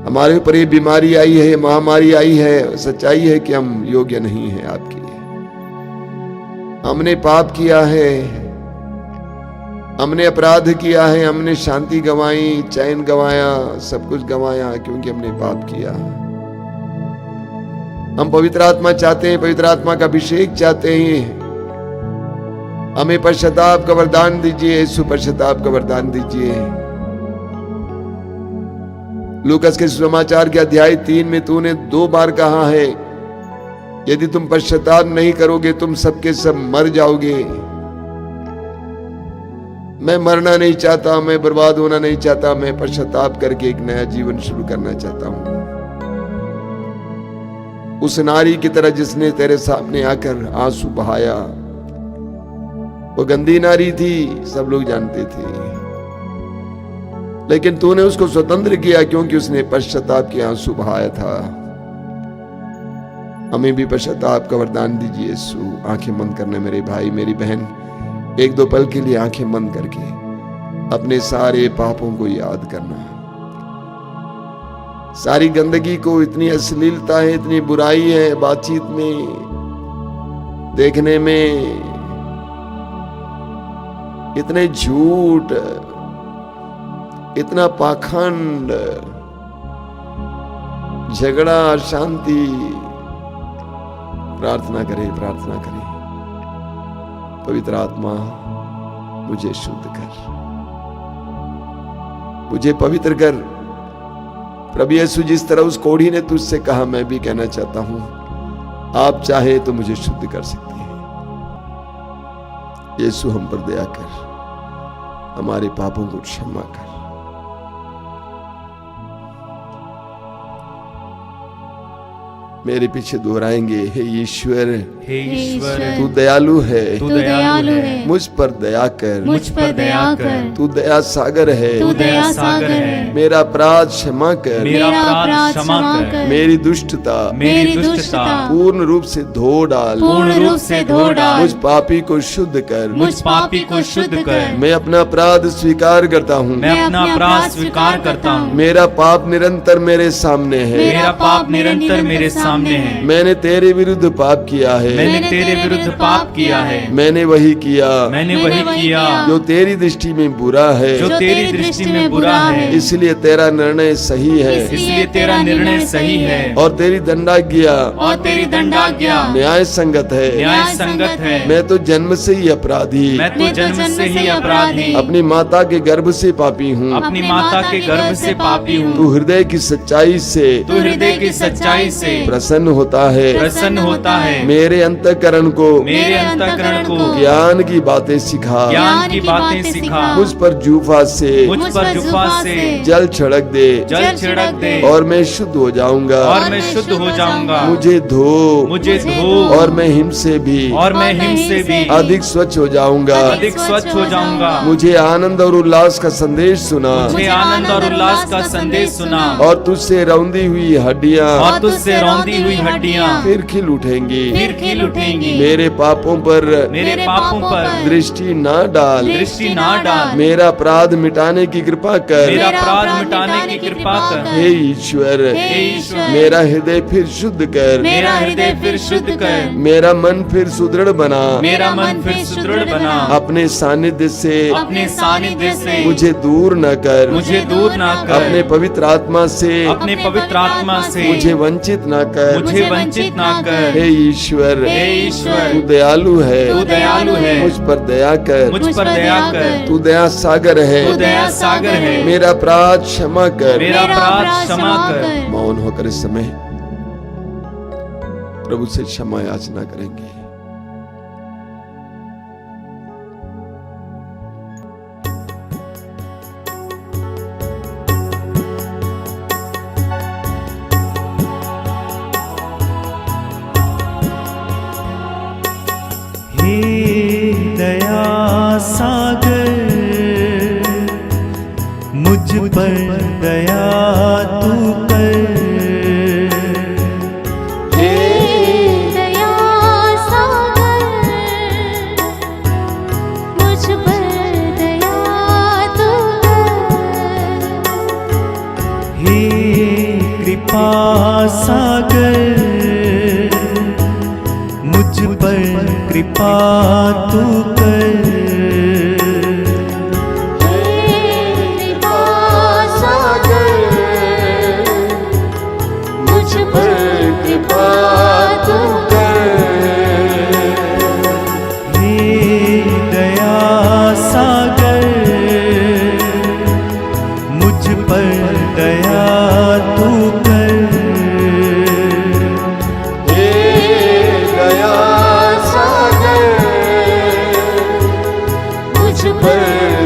हमारे ऊपर ये बीमारी आई है, महामारी आई है, सच्चाई है कि हम योग्य नहीं हैं आपके। हमने पाप किया है, हमने अपराध किया है, हमने शांति गंवाई, चैन गंवाया, सब कुछ गंवाया क्योंकि हमने पाप किया। हम पवित्र आत्मा चाहते हैं, पवित्र आत्मा का अभिषेक चाहते हैं। हमें पश्चाताप का वरदान दीजिए, यीशु पश्चाताप का वरदान दीजिए। लूकास के सुसमाचार के अध्याय 3 में तूने 2 बार कहा है यदि तुम पश्चाताप नहीं करोगे तुम सबके सब मर जाओगे। मैं मरना नहीं चाहता, मैं बर्बाद होना नहीं चाहता, मैं पश्चाताप करके एक नया जीवन शुरू करना चाहता हूं। उस नारी की तरह जिसने तेरे सामने आकर आंसू बहाया, वो गंदी नारी थी, सब लोग जानते थे। लेकिन तूने उसको स्वतंत्र किया क्योंकि उसने पश्चाताप के आंसू बहाया था। हमें भी पश्चाताप का वरदान दीजिए यीशु। आंखें बंद करने मेरे भाई मेरी बहन, एक दो पल के लिए आंखें बंद करके अपने सारे पापों को याद करना। सारी गंदगी को, इतनी अश्लीलता है, इतनी बुराई है बातचीत में, देखने में, इतने झूठ, इतना पाखंड, झगड़ा, अशांति। प्रार्थना करें, प्रार्थना करें, पवित्र आत्मा मुझे शुद्ध कर, मुझे पवित्र कर। प्रभु यीशु, जिस तरह उस कोढ़ी ने तुझसे कहा, मैं भी कहना चाहता हूं, आप चाहे तो मुझे शुद्ध कर सकते हैं। यीशु, हम पर दया कर, हमारे पापों को क्षमा कर। मेरे पीछे दोहराएंगे, हे ईश्वर, हे ईश्वर, तू दयालु है, तू दयालु है, मुझ पर दया कर, मुझ पर दया कर, तू दया सागर है, तू दया सागर है, मेरा अपराध क्षमा कर, मेरा अपराध क्षमा कर, मेरी दुष्टता मेरी दुष्टता पूर्ण रूप से धो डाल, पूर्ण रूप से धो डाल, मुझ पापी को शुद्ध कर, मुझ पापी को शुद्ध कर। मैं अपना अपराध स्वीकार करता हूँ, मैं अपना अपराध स्वीकार करता हूँ। मेरा पाप निरंतर मेरे सामने है, मेरा पाप निरंतर मेरे सामने है। मैंने तेरे विरुद्ध पाप किया है, मैंने तेरे विरुद्ध पाप किया है। मैंने वही किया, मैंने वही किया जो तेरी दृष्टि में बुरा है, जो तेरी दृष्टि में बुरा है। इसलिए तेरा निर्णय सही है, इसलिए तेरा निर्णय सही है, और तेरी दंडाज्ञा और तेरी दंडाज्ञा न्याय संगत है। न्याय संगत है। मैं तो जन्म से ही अपराधी, मैं तो जन्म से ही अपराधी, अपनी माता के गर्भ से पापी हूँ, अपनी माता के गर्भ से पापी हूँ। तू हृदय की सच्चाई से, तू हृदय की सच्चाई से प्रसन्न होता है, प्रसन्न होता है। मेरे अंतःकरण को, मेरे अंतःकरण को ज्ञान की बातें सिखा, ज्ञान की बातें सिखा। मुझ पर जूफा से, मुझ पर जुफा से जल छिड़क दे, जल छिड़क दे, और मैं शुद्ध हो जाऊंगा, और मैं शुद्ध हो जाऊंगा। मुझे धो, मुझे धो, और मैं हिम से भी, और मैं हिम से भी अधिक स्वच्छ हो जाऊंगा। अधिक स्वच्छ हो जाऊंगा। मुझे आनंद और उल्लास का संदेश सुना, मुझे आनंद और उल्लास का संदेश सुना, और तुझसे रौंदी हुई हड्डियां, और तुझसे रौंदी हुई हड्डियां फिर खिल उठेंगी। फिर खिल उठेंगी। मेरे पापों पर, मेरे पापों पर दृष्टि ना डाल, दृष्टि ना डाल। मेरा अपराध मिटाने की कृपा कर, मेरा अपराध मिटाने की कृपा कर। हे ईश्वर, हे ईश्वर, मेरा हृदय फिर शुद्ध कर, मेरा हृदय फिर शुद्ध कर। मेरा मन फिर सुदृढ़ बना, मेरा मन फिर सुदृढ़ बना। अपने सानिध्य से, अपने सानिध्य से मुझे दूर न कर, मुझे दूर ना कर। अपने पवित्र आत्मा से, अपने पवित्र आत्मा से मुझे वंचित न कर। मुझे वंचित ना कर। हे ईश्वर, हे ईश्वर, तू दयालु है, तू दयालु है। मुझ पर दया कर, मुझ पर दया कर। तू दया सागर है, तू दया सागर है। मेरा अपराध क्षमा कर। मेरा अपराध क्षमा कर। मौन होकर इस समय प्रभु से क्षमा याचना करेंगे। दया सागर मुझ पर दया तू कर। हे दया सागर मुझ पर दया तू कर। हे कृपा सागर मुझ पर कृपा तू कर। कृपा सागर मुझ पर कृपा तू कर। हे दया सागर मुझ पर दया तू कर। दया मुझ पर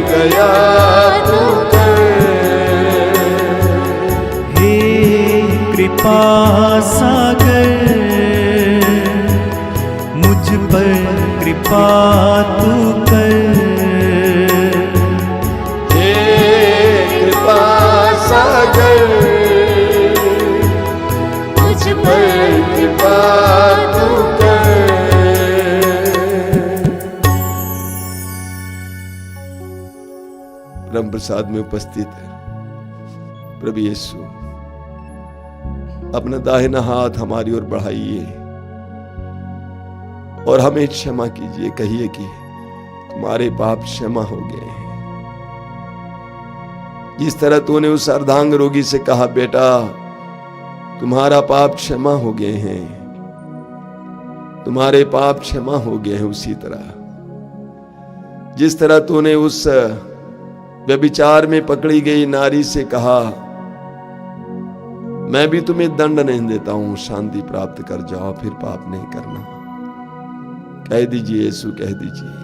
दया तू कर। हे कृपा सागर मुझ पर कृपा तू कर। हे कृपा कर, तुझ पर कृपा तू कर। ब्रह्म प्रसाद में उपस्थित है प्रभु यीशु, अपना दाहिना हाथ हमारी ओर बढ़ाइए और हमें क्षमा कीजिए। कहिए कि तुम्हारे पाप क्षमा हो गए हैं। जिस तरह तूने उस अर्धांग रोगी से कहा, बेटा तुम्हारा पाप क्षमा हो गए हैं, तुम्हारे पाप क्षमा हो गए हैं, उसी तरह जिस तरह तूने उस व्यभिचार में पकड़ी गई नारी से कहा, मैं भी तुम्हें दंड नहीं देता हूं, शांति प्राप्त कर जाओ, फिर पाप नहीं करना। कह दीजिए यीशु, कह दीजिए।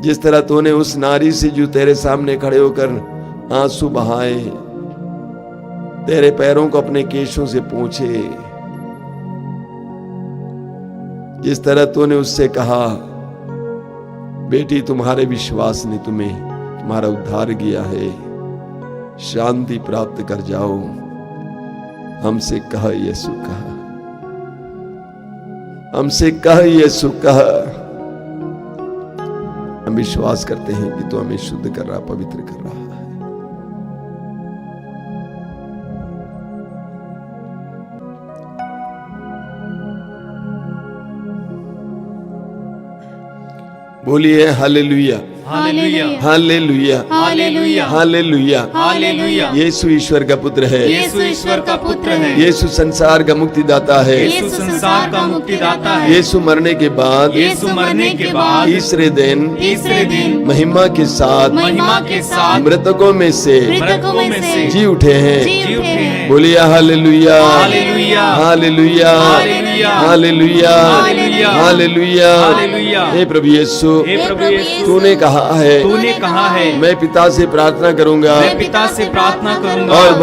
जिस तरह तूने उस नारी से जो तेरे सामने खड़े होकर आंसू बहाए, तेरे पैरों को अपने केशों से पोंछे, जिस तरह तूने उससे कहा, बेटी तुम्हारे विश्वास ने तुम्हारा उद्धार किया है, शांति प्राप्त कर जाओ, हमसे कह यीशु, कह हमसे कह यीशु, कह। हम विश्वास करते हैं कि तू हमें शुद्ध कर रहा, पवित्र कर रहा है। बोलिए hallelujah, hallelujah, hallelujah, hallelujah, hallelujah. Hallelujah. Yeshu ईश्वर का पुत्र है, यीशु ईश्वर का पुत्र है, यीशु संसार का मुक्तिदाता है, यीशु संसार का मुक्तिदाता है। यीशु मरने के बाद, यीशु मरने के बाद तीसरे दिन महिमा के साथ मृतकों में से जी उठे हैं। जी उठे हैं। बोलिए hallelujah, hallelujah, hallelujah, hallelujah, hallelujah, hallelujah, hallelujah. Hallelujah. हे प्रभु यीशु, हे प्रभु यीशु, तूने कहा है, तूने कहा है, मैं पिता से प्रार्थना करूंगा मैं पिता से प्रार्थना करूंगा और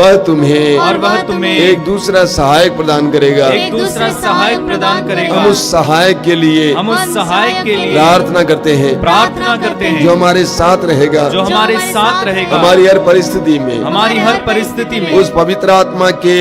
वह तुम्हें एक दूसरा सहायक प्रदान करेगा। दूसरा सहायक प्रदान करेगा। हम उस सहायक के लिए प्रार्थना करते हैं, जो हमारे साथ रहेगा, जो हमारे साथ रहेगा, हमारी हर परिस्थिति में, में उस पवित्र आत्मा के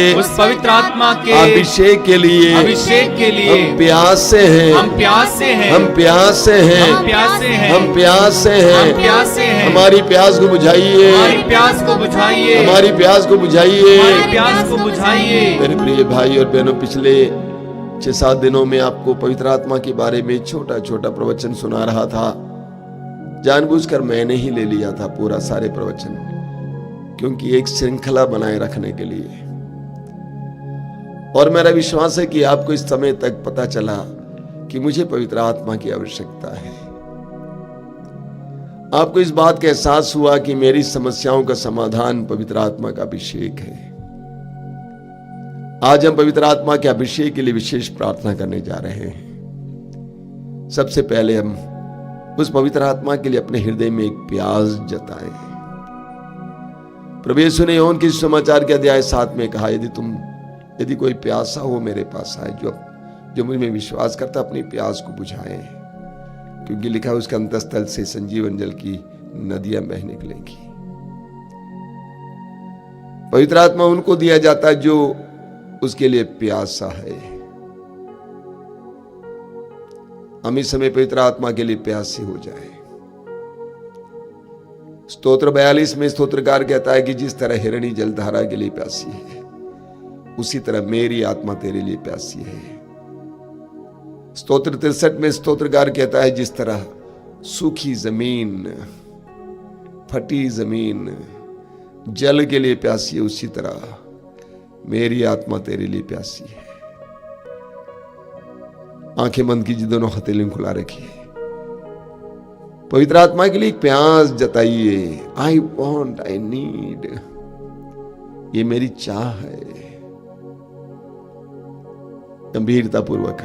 अभिषेक के लिए हम प्यासे हैं, हम प्यासे हैं, हम प्यासे हैं, हम प्यासे हैं, हम प्यासे हम प्यासे हैं। हैं। हमारी प्यास को बुझाइए, हमारी प्यास को बुझाइए, हमारी प्यास को बुझाइए, हमारी प्यास को बुझाइए। मेरे प्रिय भाई और बहनों, पिछले 6-7 दिनों में आपको पवित्र आत्मा के बारे में छोटा छोटा प्रवचन सुना रहा था। जानबूझकर मैंने ही ले लिया था पूरा सारे प्रवचन, क्योंकि एक श्रृंखला बनाए रखने के लिए। और मेरा विश्वास है कि आपको इस समय तक पता चला कि मुझे पवित्र आत्मा की आवश्यकता है। आपको इस बात का एहसास हुआ कि मेरी समस्याओं का समाधान पवित्र आत्मा का अभिषेक है। आज हम पवित्र आत्मा के अभिषेक के लिए विशेष प्रार्थना करने जा रहे हैं। सबसे पहले हम उस पवित्र आत्मा के लिए अपने हृदय में एक प्यास जताएं। प्रभु यीशु ने यूहन्ना के सुसमाचार के अध्याय 7 में कहा, यदि कोई प्यासा हो मेरे पास आए, जो मुझ में विश्वास करता अपनी प्यास को बुझाए, क्योंकि लिखा है उसके अंतःस्थल से संजीवन जल की नदियां बह निकलेंगी। पवित्र आत्मा उनको दिया जाता है जो उसके लिए प्यासा है। हम इस समय पवित्र आत्मा के लिए प्यासे हो जाए। स्तोत्र 42 में स्तोत्रकार कहता है कि जिस तरह हिरणी जलधारा के लिए प्यासी है, उसी तरह मेरी आत्मा तेरे लिए प्यासी है। स्तोत्र 63 में स्तोत्रकार कहता है, जिस तरह सूखी जमीन, फटी जमीन जल के लिए प्यासी है, उसी तरह मेरी आत्मा तेरे लिए प्यासी है। आंखें बंद कीजिए, दोनों हथेलियां खुला रखिए। पवित्र आत्मा के लिए एक प्यास जताइए। आई वॉन्ट, आई नीड, ये मेरी चाह है। गंभीरता पूर्वक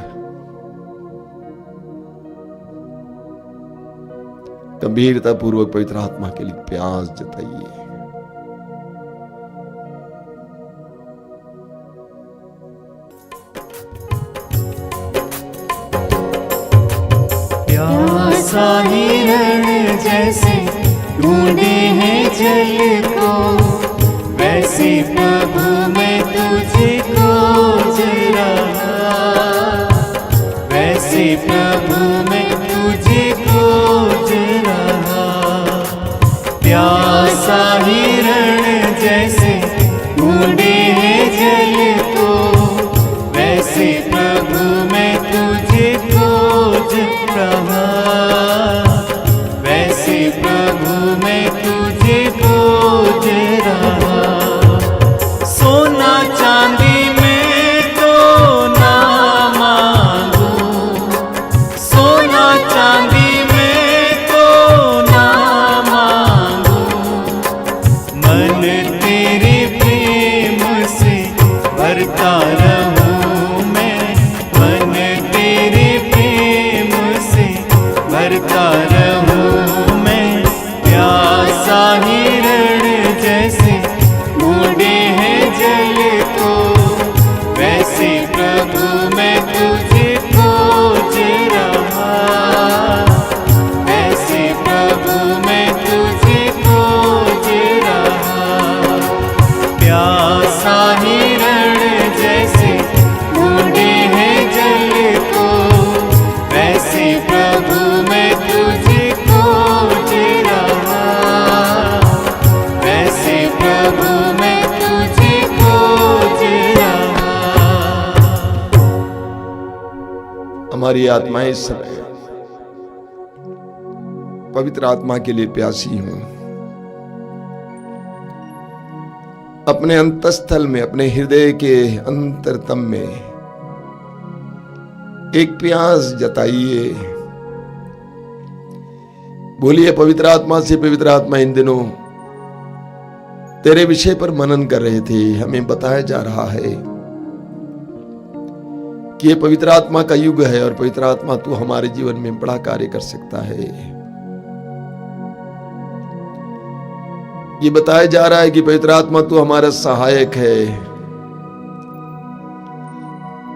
पवित्र आत्मा के लिए प्यास जताइए। प्यासा हिरण जैसे ढूंढे हैं जल को, वैसे प्रभु मैं तुझे खोज रहा, वैसे प्रभु मैं तुझे खोज रहा। प्यासा हिरण जैसे ढूंढे हैं जल को, वैसे प्रभु मैं तुझे खोज रहा, वैसे प्रभु मैं तुझे खोज रहा। सोना चांदी में तो ना मांगू, सोना चांदी में तो ना मांगू, मन तेरे प्रेम से भरता रहूं मैं, मन तेरे प्रेम से भरता रहूं मैं। प्यासा हिरण जैसे ढूंढे हैं जल को, वैसे प्रभु मैं तुझे खोज रहा, वैसे प्रभु मैं तुझे खोज रहा। प्यासा हिरण जैसे ढूंढे हैं जल को, वैसे प्रभु मैं तुझे खोज रहा, वैसे प्रभु मैं तुझे खोज रहा। हमारी आत्माएं इस समय पवित्र आत्मा के लिए प्यासी हूं। अपने अंतस्थल में, अपने हृदय के अंतरतम में एक प्यास जताइए। बोलिए पवित्र आत्मा से, पवित्र आत्मा इन दिनों तेरे विषय पर मनन कर रहे थे। हमें बताया जा रहा है कि ये पवित्र आत्मा का युग है और पवित्र आत्मा तू हमारे जीवन में बड़ा कार्य कर सकता है। ये बताया जा रहा है कि पवित्र आत्मा तू हमारा सहायक है।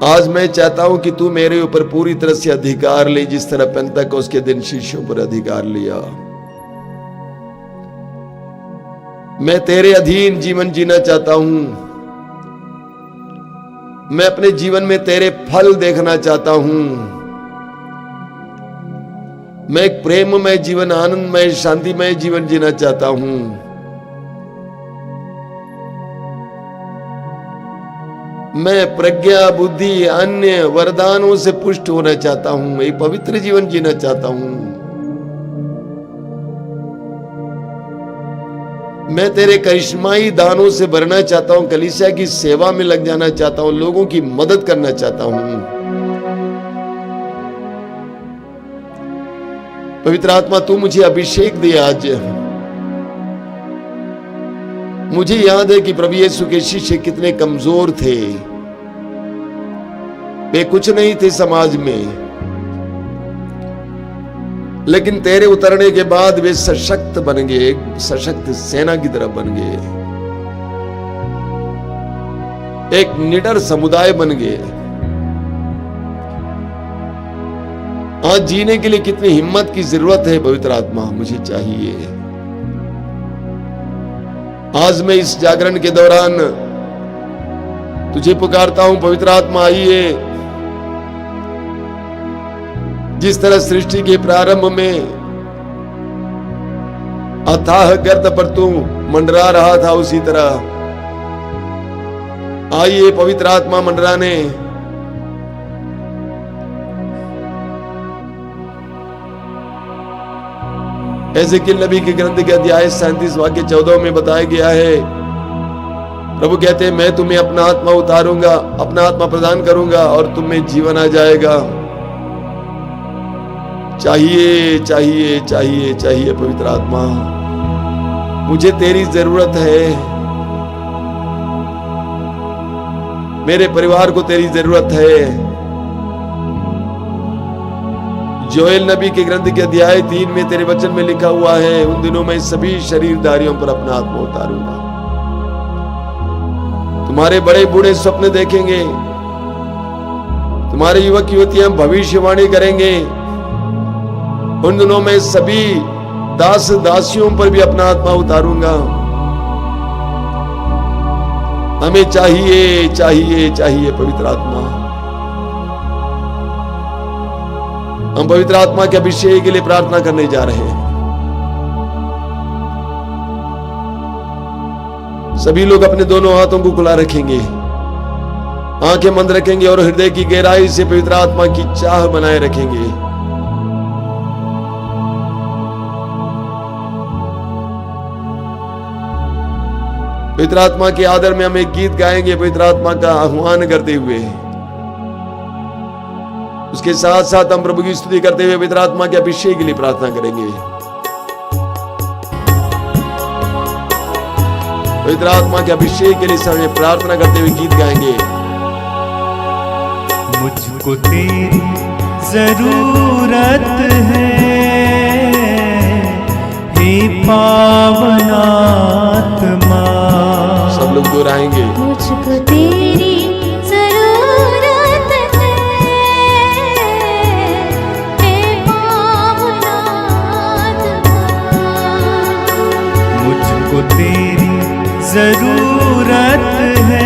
आज मैं चाहता हूं कि तू मेरे ऊपर पूरी तरह से अधिकार ले, जिस तरह पेंतकोस्त के दिन शिष्यों पर अधिकार लिया। मैं तेरे अधीन जीवन जीना चाहता हूं। मैं अपने जीवन में तेरे फल देखना चाहता हूं। मैं एक प्रेममय जीवन, आनंदमय, शांतिमय जीवन जीना चाहता हूं। मैं प्रज्ञा, बुद्धि, अन्य वरदानों से पुष्ट होना चाहता हूं। एक पवित्र जीवन जीना चाहता हूं। मैं तेरे करिश्माई दानों से भरना चाहता हूं। कलीसिया की सेवा में लग जाना चाहता हूं। लोगों की मदद करना चाहता हूं। पवित्र आत्मा तू मुझे अभिषेक दे आज। मुझे याद है कि प्रभु यीशु के शिष्य कितने कमजोर थे। वे कुछ नहीं थे समाज में, लेकिन तेरे उतरने के बाद वे सशक्त बन गए, एक सशक्त सेना की तरह बन गए, एक निडर समुदाय बन गए। आज जीने के लिए कितनी हिम्मत की जरूरत है पवित्र आत्मा, मुझे चाहिए। आज मैं इस जागरण के दौरान तुझे पुकारता हूं, पवित्र आत्मा आइए। जिस तरह सृष्टि के प्रारंभ में अथाह गर्त पर तू मंडरा रहा था, उसी तरह आइए पवित्र आत्मा मंडराने। एजेकियेल नबी के ग्रंथ के अध्याय 37 वाक्य 14 में बताया गया है, प्रभु कहते हैं मैं तुम्हें अपना आत्मा उतारूंगा, अपना आत्मा प्रदान करूंगा और तुम में जीवन आ जाएगा। चाहिए चाहिए चाहिए चाहिए पवित्र आत्मा, मुझे तेरी जरूरत है। मेरे परिवार को तेरी जरूरत है। जोएल नबी के ग्रंथ के अध्याय 3 में तेरे वचन में लिखा हुआ है, उन दिनों में सभी शरीरधारियों पर अपना आत्मा उतारूंगा। तुम्हारे बड़े बूढ़े स्वप्न देखेंगे, तुम्हारे युवक युवतियां भविष्यवाणी करेंगे। उन दिनों में सभी दास दासियों पर भी अपना आत्मा उतारूंगा। हमें चाहिए चाहिए चाहिए पवित्र आत्मा। हम पवित्र आत्मा के अभिषेक के लिए प्रार्थना करने जा रहे हैं। सभी लोग अपने दोनों हाथों को खुला रखेंगे, आंखें बंद रखेंगे और हृदय की गहराई से पवित्र आत्मा की चाह बनाए रखेंगे। पवित्र आत्मा के आदर में हम एक गीत गाएंगे, पवित्र आत्मा का आह्वान करते हुए। उसके साथ साथ हम प्रभु की स्तुति करते हुए पवित्र आत्मा के अभिषेक के लिए प्रार्थना करेंगे। पवित्र आत्मा के अभिषेक के लिए समय प्रार्थना करते हुए गीत गाएंगे। मुझको तेरी जरूरत है, हे पावन आत्मा। सब लोग दोहराएंगे। मुझको तेरी जरूरत है, हे पावन आत्मा। मुझको तेरी जरूरत है,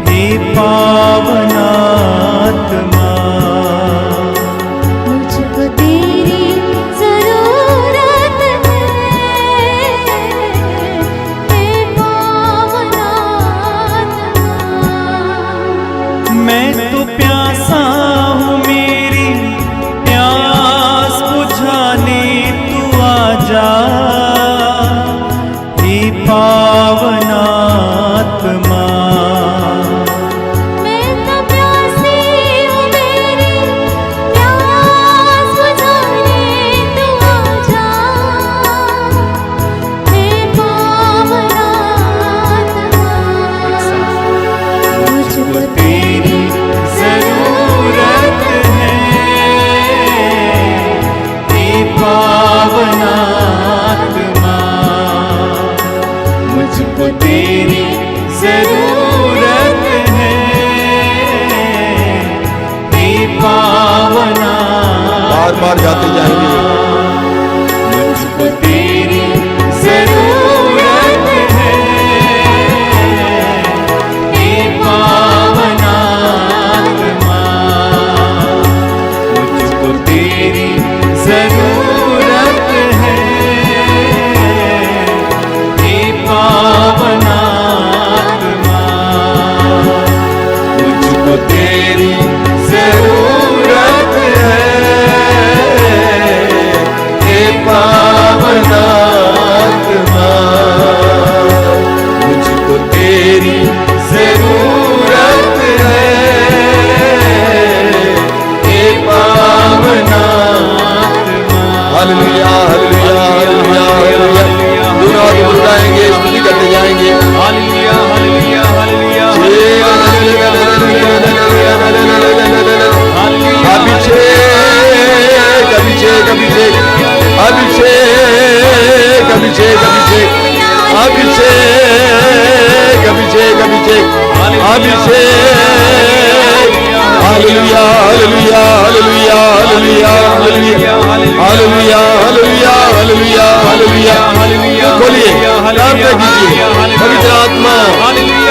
हे पावन आत्मा। मुझको तेरी जरूरत है, हे पावन आत्मा। मैं तो प्यासा हूँ, मेरी प्यास बुझाने तू आजा, हे पावन आत्मा। मैं तो प्यासी हूँ, मेरी प्यास बुझाने तू आजा, हे पावन आत्मा। मुझको तेरी जरूरत है, हे पावन आत्मा। मुझको तेरी जरूरत है, हे पावन बार बार गाते जाएंगे। मुझको तेरी जरूरत है, हे पावन आत्मा। मुझको तेरी जरूरत है, हे पावन आत्मा। मुझको तेरी जरूरत है, हे पावन आत्मा। मुझको तेरी जरूरत है, हे पावन आत्मा। Hallelujah hallelujah hallelujah hallelujah. दोनों हाथ उठाएंगे, स्तुति करते जाएंगे। हालेलुया हालेलुया हालेलुया अभिषेक अभिषेक अभिषेक अभिषेक अभिषेक अभिषेक अभिषेक अभिषेक अभिषेक अभिषेक। Hallelujah hallelujah hallelujah hallelujah hallelujah hallelujah hallelujah hallelujah hallelujah hallelujah. बोलिए, प्रार्थना कीजिए। पवित्र आत्मा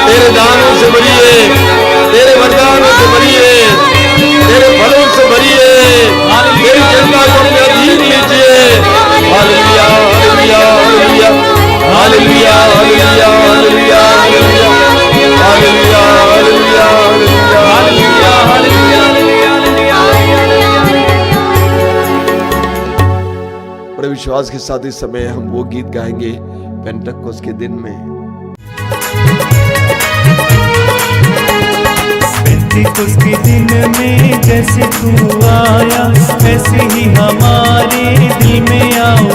तेरे दानों से भरिए, तेरे वरदानों से भरिए, तेरे फलों से भरिए, तेरी जनता को अपने अधीन लीजिए। Hallelujah hallelujah hallelujah hallelujah hallelujah hallelujah hallelujah hallelujah hallelujah hallelujah. बड़े विश्वास के साथ इस समय हम वो गीत गाएंगे पेंटकोस्त के दिन में। पेंटिकोस्त के दिन में जैसे तू आया, वैसे ही हमारे दिल में आओ।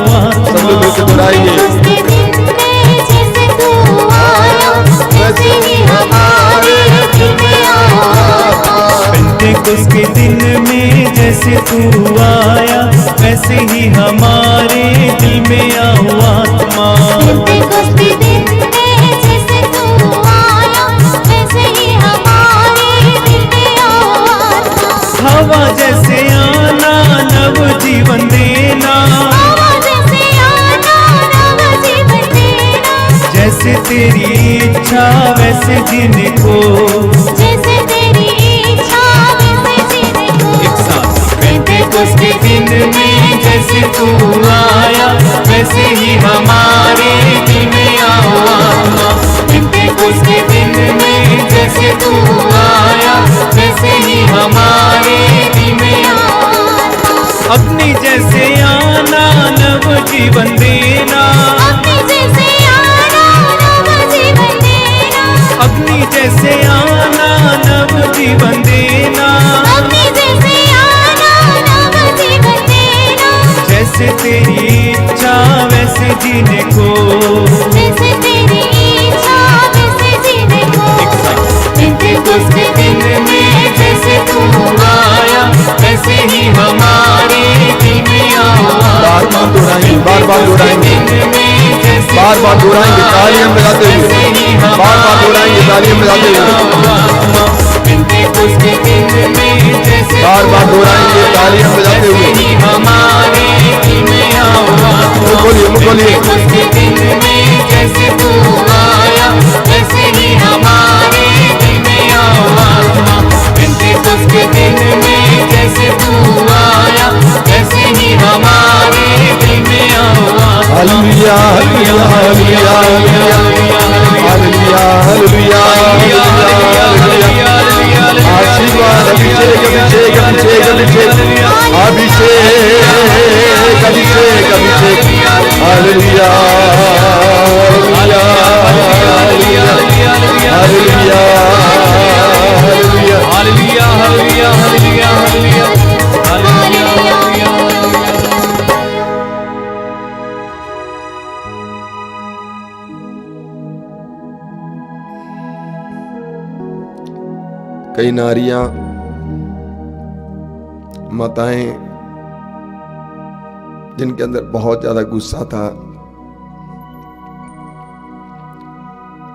सब लोग मिलकर दोहराएंगे। उसके दिन में जैसे तू आया, वैसे ही हमारे दिल में आओ। पेंटिकोस्त के दिन में जैसे तू आया, वैसे ही हमारे दिल में आओ आत्मा। पेंटिकोस्त के दिन में जैसे तू आया, वैसे ही हमारे दिल में आओ आत्मा। हवा जैसे आना, नव जीवन देना, वैसे जीने को। जैसे तेरी इच्छा वैसे जीने को। एक साथ पेंतेकोस्त के दिन में जैसे तू आया वैसे ही हमारे दिल में आओ आत्मा। पेंतेकोस्त के दिन में जैसे तू आया वैसे ही हमारे दिल में आओ आत्मा। अपनी जैसे आना नव जीवन देना। अपने जैसे आना नव जीवन देना। अपनी जैसे आना नव जीवन देना। अपने जैसे आना नव जीवन देना। जैसे तेरी इच्छा वैसे जीने को। जैसे तेरी इच्छा वैसे जीने को। पेंतेकोस्त के दिन में जैसे तू आया वैसे ही हमारे दिल में आओ आत्मा। बार बार दोहराएंगे, बार बार दोहराएंगे, तालियां बजाते हुए, बार बार दोहराएंगे, तालियां बजाते हुए, पेंतेकोस्त के दिन में जैसे बार बार दोहराएंगे, तालियां बजाते हुए। हमारे दिल में आओ आत्मा। बोलिए, बोलिए। पेंतेकोस्त के दिन में जैसे तू आया वैसे ही हमारे दिल में आओ आत्मा। पेंतेकोस्त के दिन में जैसे तू आया वैसे ही हमारे दिल में आओ आत्मा। Hallelujah, hallelujah, hallelujah, hallelujah, hallelujah, hallelujah, hallelujah. आशीर्वाद, अभिषेक, अभिषेक, अभिषेक, अभिषेक, अभिषेक, अभिषेक, अभिषेक। Hallelujah, hallelujah, hallelujah, hallelujah, hallelujah. Hallelujah hallelujah hallelujah hallelujah hallelujah. कई नारियां, माताएं जिनके अंदर बहुत ज्यादा गुस्सा था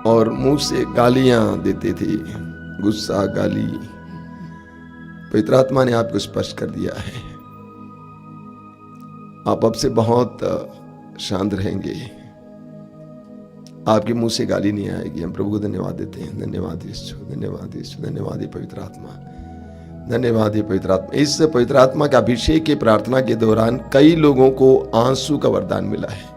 और मुंह से गालियां देते थे, गुस्सा, गाली, पवित्र आत्मा ने आपको स्पष्ट कर दिया है। आप अब से बहुत शांत रहेंगे, आपके मुंह से गाली नहीं आएगी। हम प्रभु को धन्यवाद देते हैं। धन्यवाद यीशु, धन्यवाद यीशु, धन्यवाद ये पवित्र आत्मा, धन्यवाद ये पवित्र आत्मा। इस पवित्र आत्मा के अभिषेक की प्रार्थना के दौरान कई लोगों को आंसू का वरदान मिला है।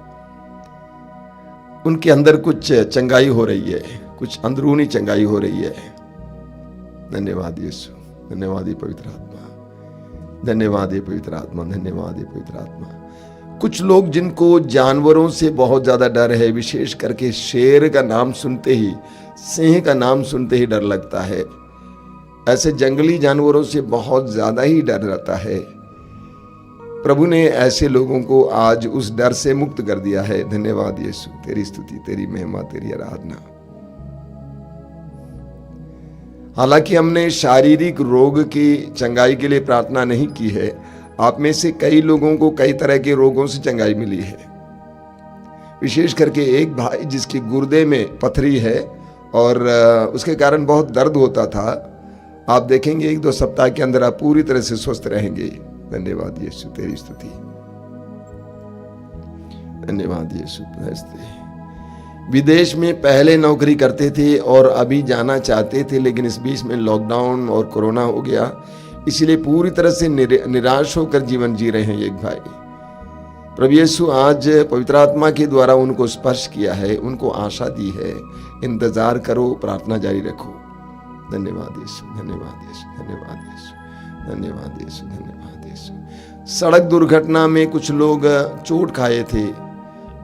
उनके अंदर कुछ चंगाई हो रही है, कुछ अंदरूनी चंगाई हो रही है। धन्यवाद यीशु, धन्यवाद ये पवित्र आत्मा, धन्यवाद ये पवित्र आत्मा, धन्यवाद ये पवित्र आत्मा। कुछ लोग जिनको जानवरों से बहुत ज्यादा डर है, विशेष करके शेर का नाम सुनते ही, सिंह का नाम सुनते ही डर लगता है, ऐसे जंगली जानवरों से बहुत ज्यादा ही डर रहता है, प्रभु ने ऐसे लोगों को आज उस डर से मुक्त कर दिया है। धन्यवाद यीशु, तेरी स्तुति, तेरी महिमा, तेरी आराधना। हालांकि हमने शारीरिक रोग की चंगाई के लिए प्रार्थना नहीं की है, आप में से कई लोगों को कई तरह के रोगों से चंगाई मिली है। विशेष करके एक भाई जिसके गुर्दे में पथरी है और उसके कारण बहुत दर्द होता था, आप देखेंगे 1-2 सप्ताह के अंदर आप पूरी तरह से स्वस्थ रहेंगे। धन्यवाद यीशु, तेरी स्तुति, धन्यवाद यीशु। विदेश में पहले नौकरी करते थे और अभी जाना चाहते थे, लेकिन इस बीच में लॉकडाउन और कोरोना हो गया, इसलिए पूरी तरह से निराश होकर जीवन जी रहे हैं एक भाई। प्रभु यीशु आज पवित्र आत्मा के द्वारा उनको स्पर्श किया है, उनको आशा दी है। इंतजार करो, प्रार्थना जारी रखो। धन्यवाद यीशु, धन्यवाद यीशु, धन्यवाद यीशु, धन्यवाद यीशु, धन्यवाद यीशु। सड़क दुर्घटना में कुछ लोग चोट खाए थे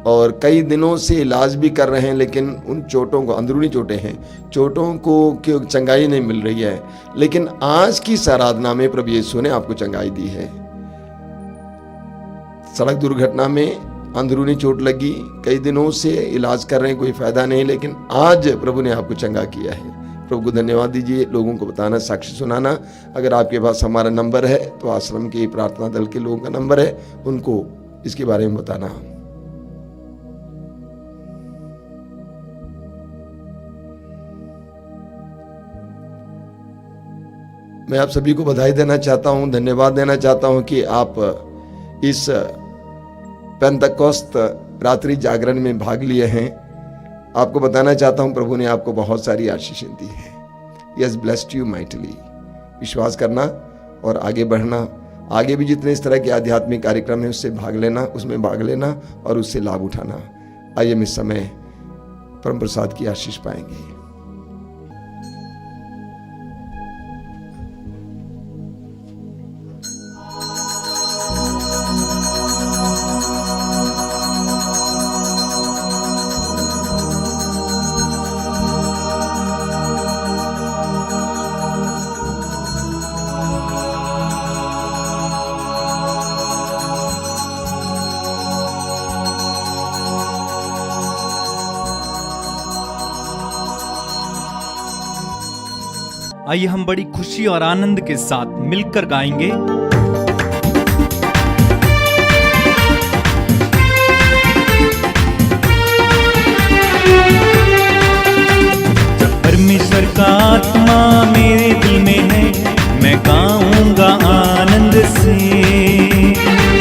और कई दिनों से इलाज भी कर रहे हैं, लेकिन उन चोटों को, अंदरूनी चोटें हैं, चोटों को क्यों चंगाई नहीं मिल रही है। लेकिन आज की आराधना में प्रभु यीशु ने आपको चंगाई दी है। सड़क दुर्घटना में अंदरूनी चोट लगी, कई दिनों से इलाज कर रहे हैं, कोई फायदा नहीं, लेकिन आज प्रभु ने आपको चंगा किया है। प्रभु को धन्यवाद दीजिए, लोगों को बताना, साक्षी सुनाना। अगर आपके पास हमारा नंबर है तो आश्रम के प्रार्थना दल के लोगों का नंबर है, उनको इसके बारे में बताना। मैं आप सभी को बधाई देना चाहता हूं, धन्यवाद देना चाहता हूं कि आप इस पेंतकोस्त रात्रि जागरण में भाग लिए हैं। आपको बताना चाहता हूं प्रभु ने आपको बहुत सारी आशीषें दी है। He has blessed you mightily। विश्वास करना और आगे बढ़ना। आगे भी जितने इस तरह के आध्यात्मिक कार्यक्रम है उसमें भाग लेना और उससे लाभ उठाना। आइए हम इस समय परम प्रसाद की आशीष पाएंगे। आइए हम बड़ी खुशी और आनंद के साथ मिलकर गाएंगे। जब परमेश्वर का आत्मा मेरे दिल में है, मैं गाऊंगा आनंद से।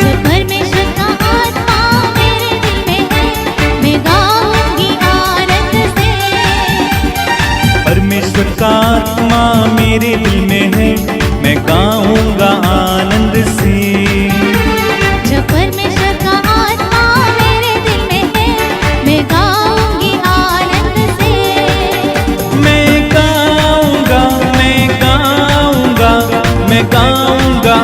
जब परमेश्वर का आत्मा मेरे दिल में है, मैं गाऊंगी आनंद से। परमेश्वर का आत्मा मेरे दिल में है, मैं गाऊंगा आनंद से। जब परमेश्वर का आत्मा मेरे दिल में है, मैं गाऊंगी आनंद से। मैं गाऊंगा, मैं गाऊंगा, मैं गाऊंगा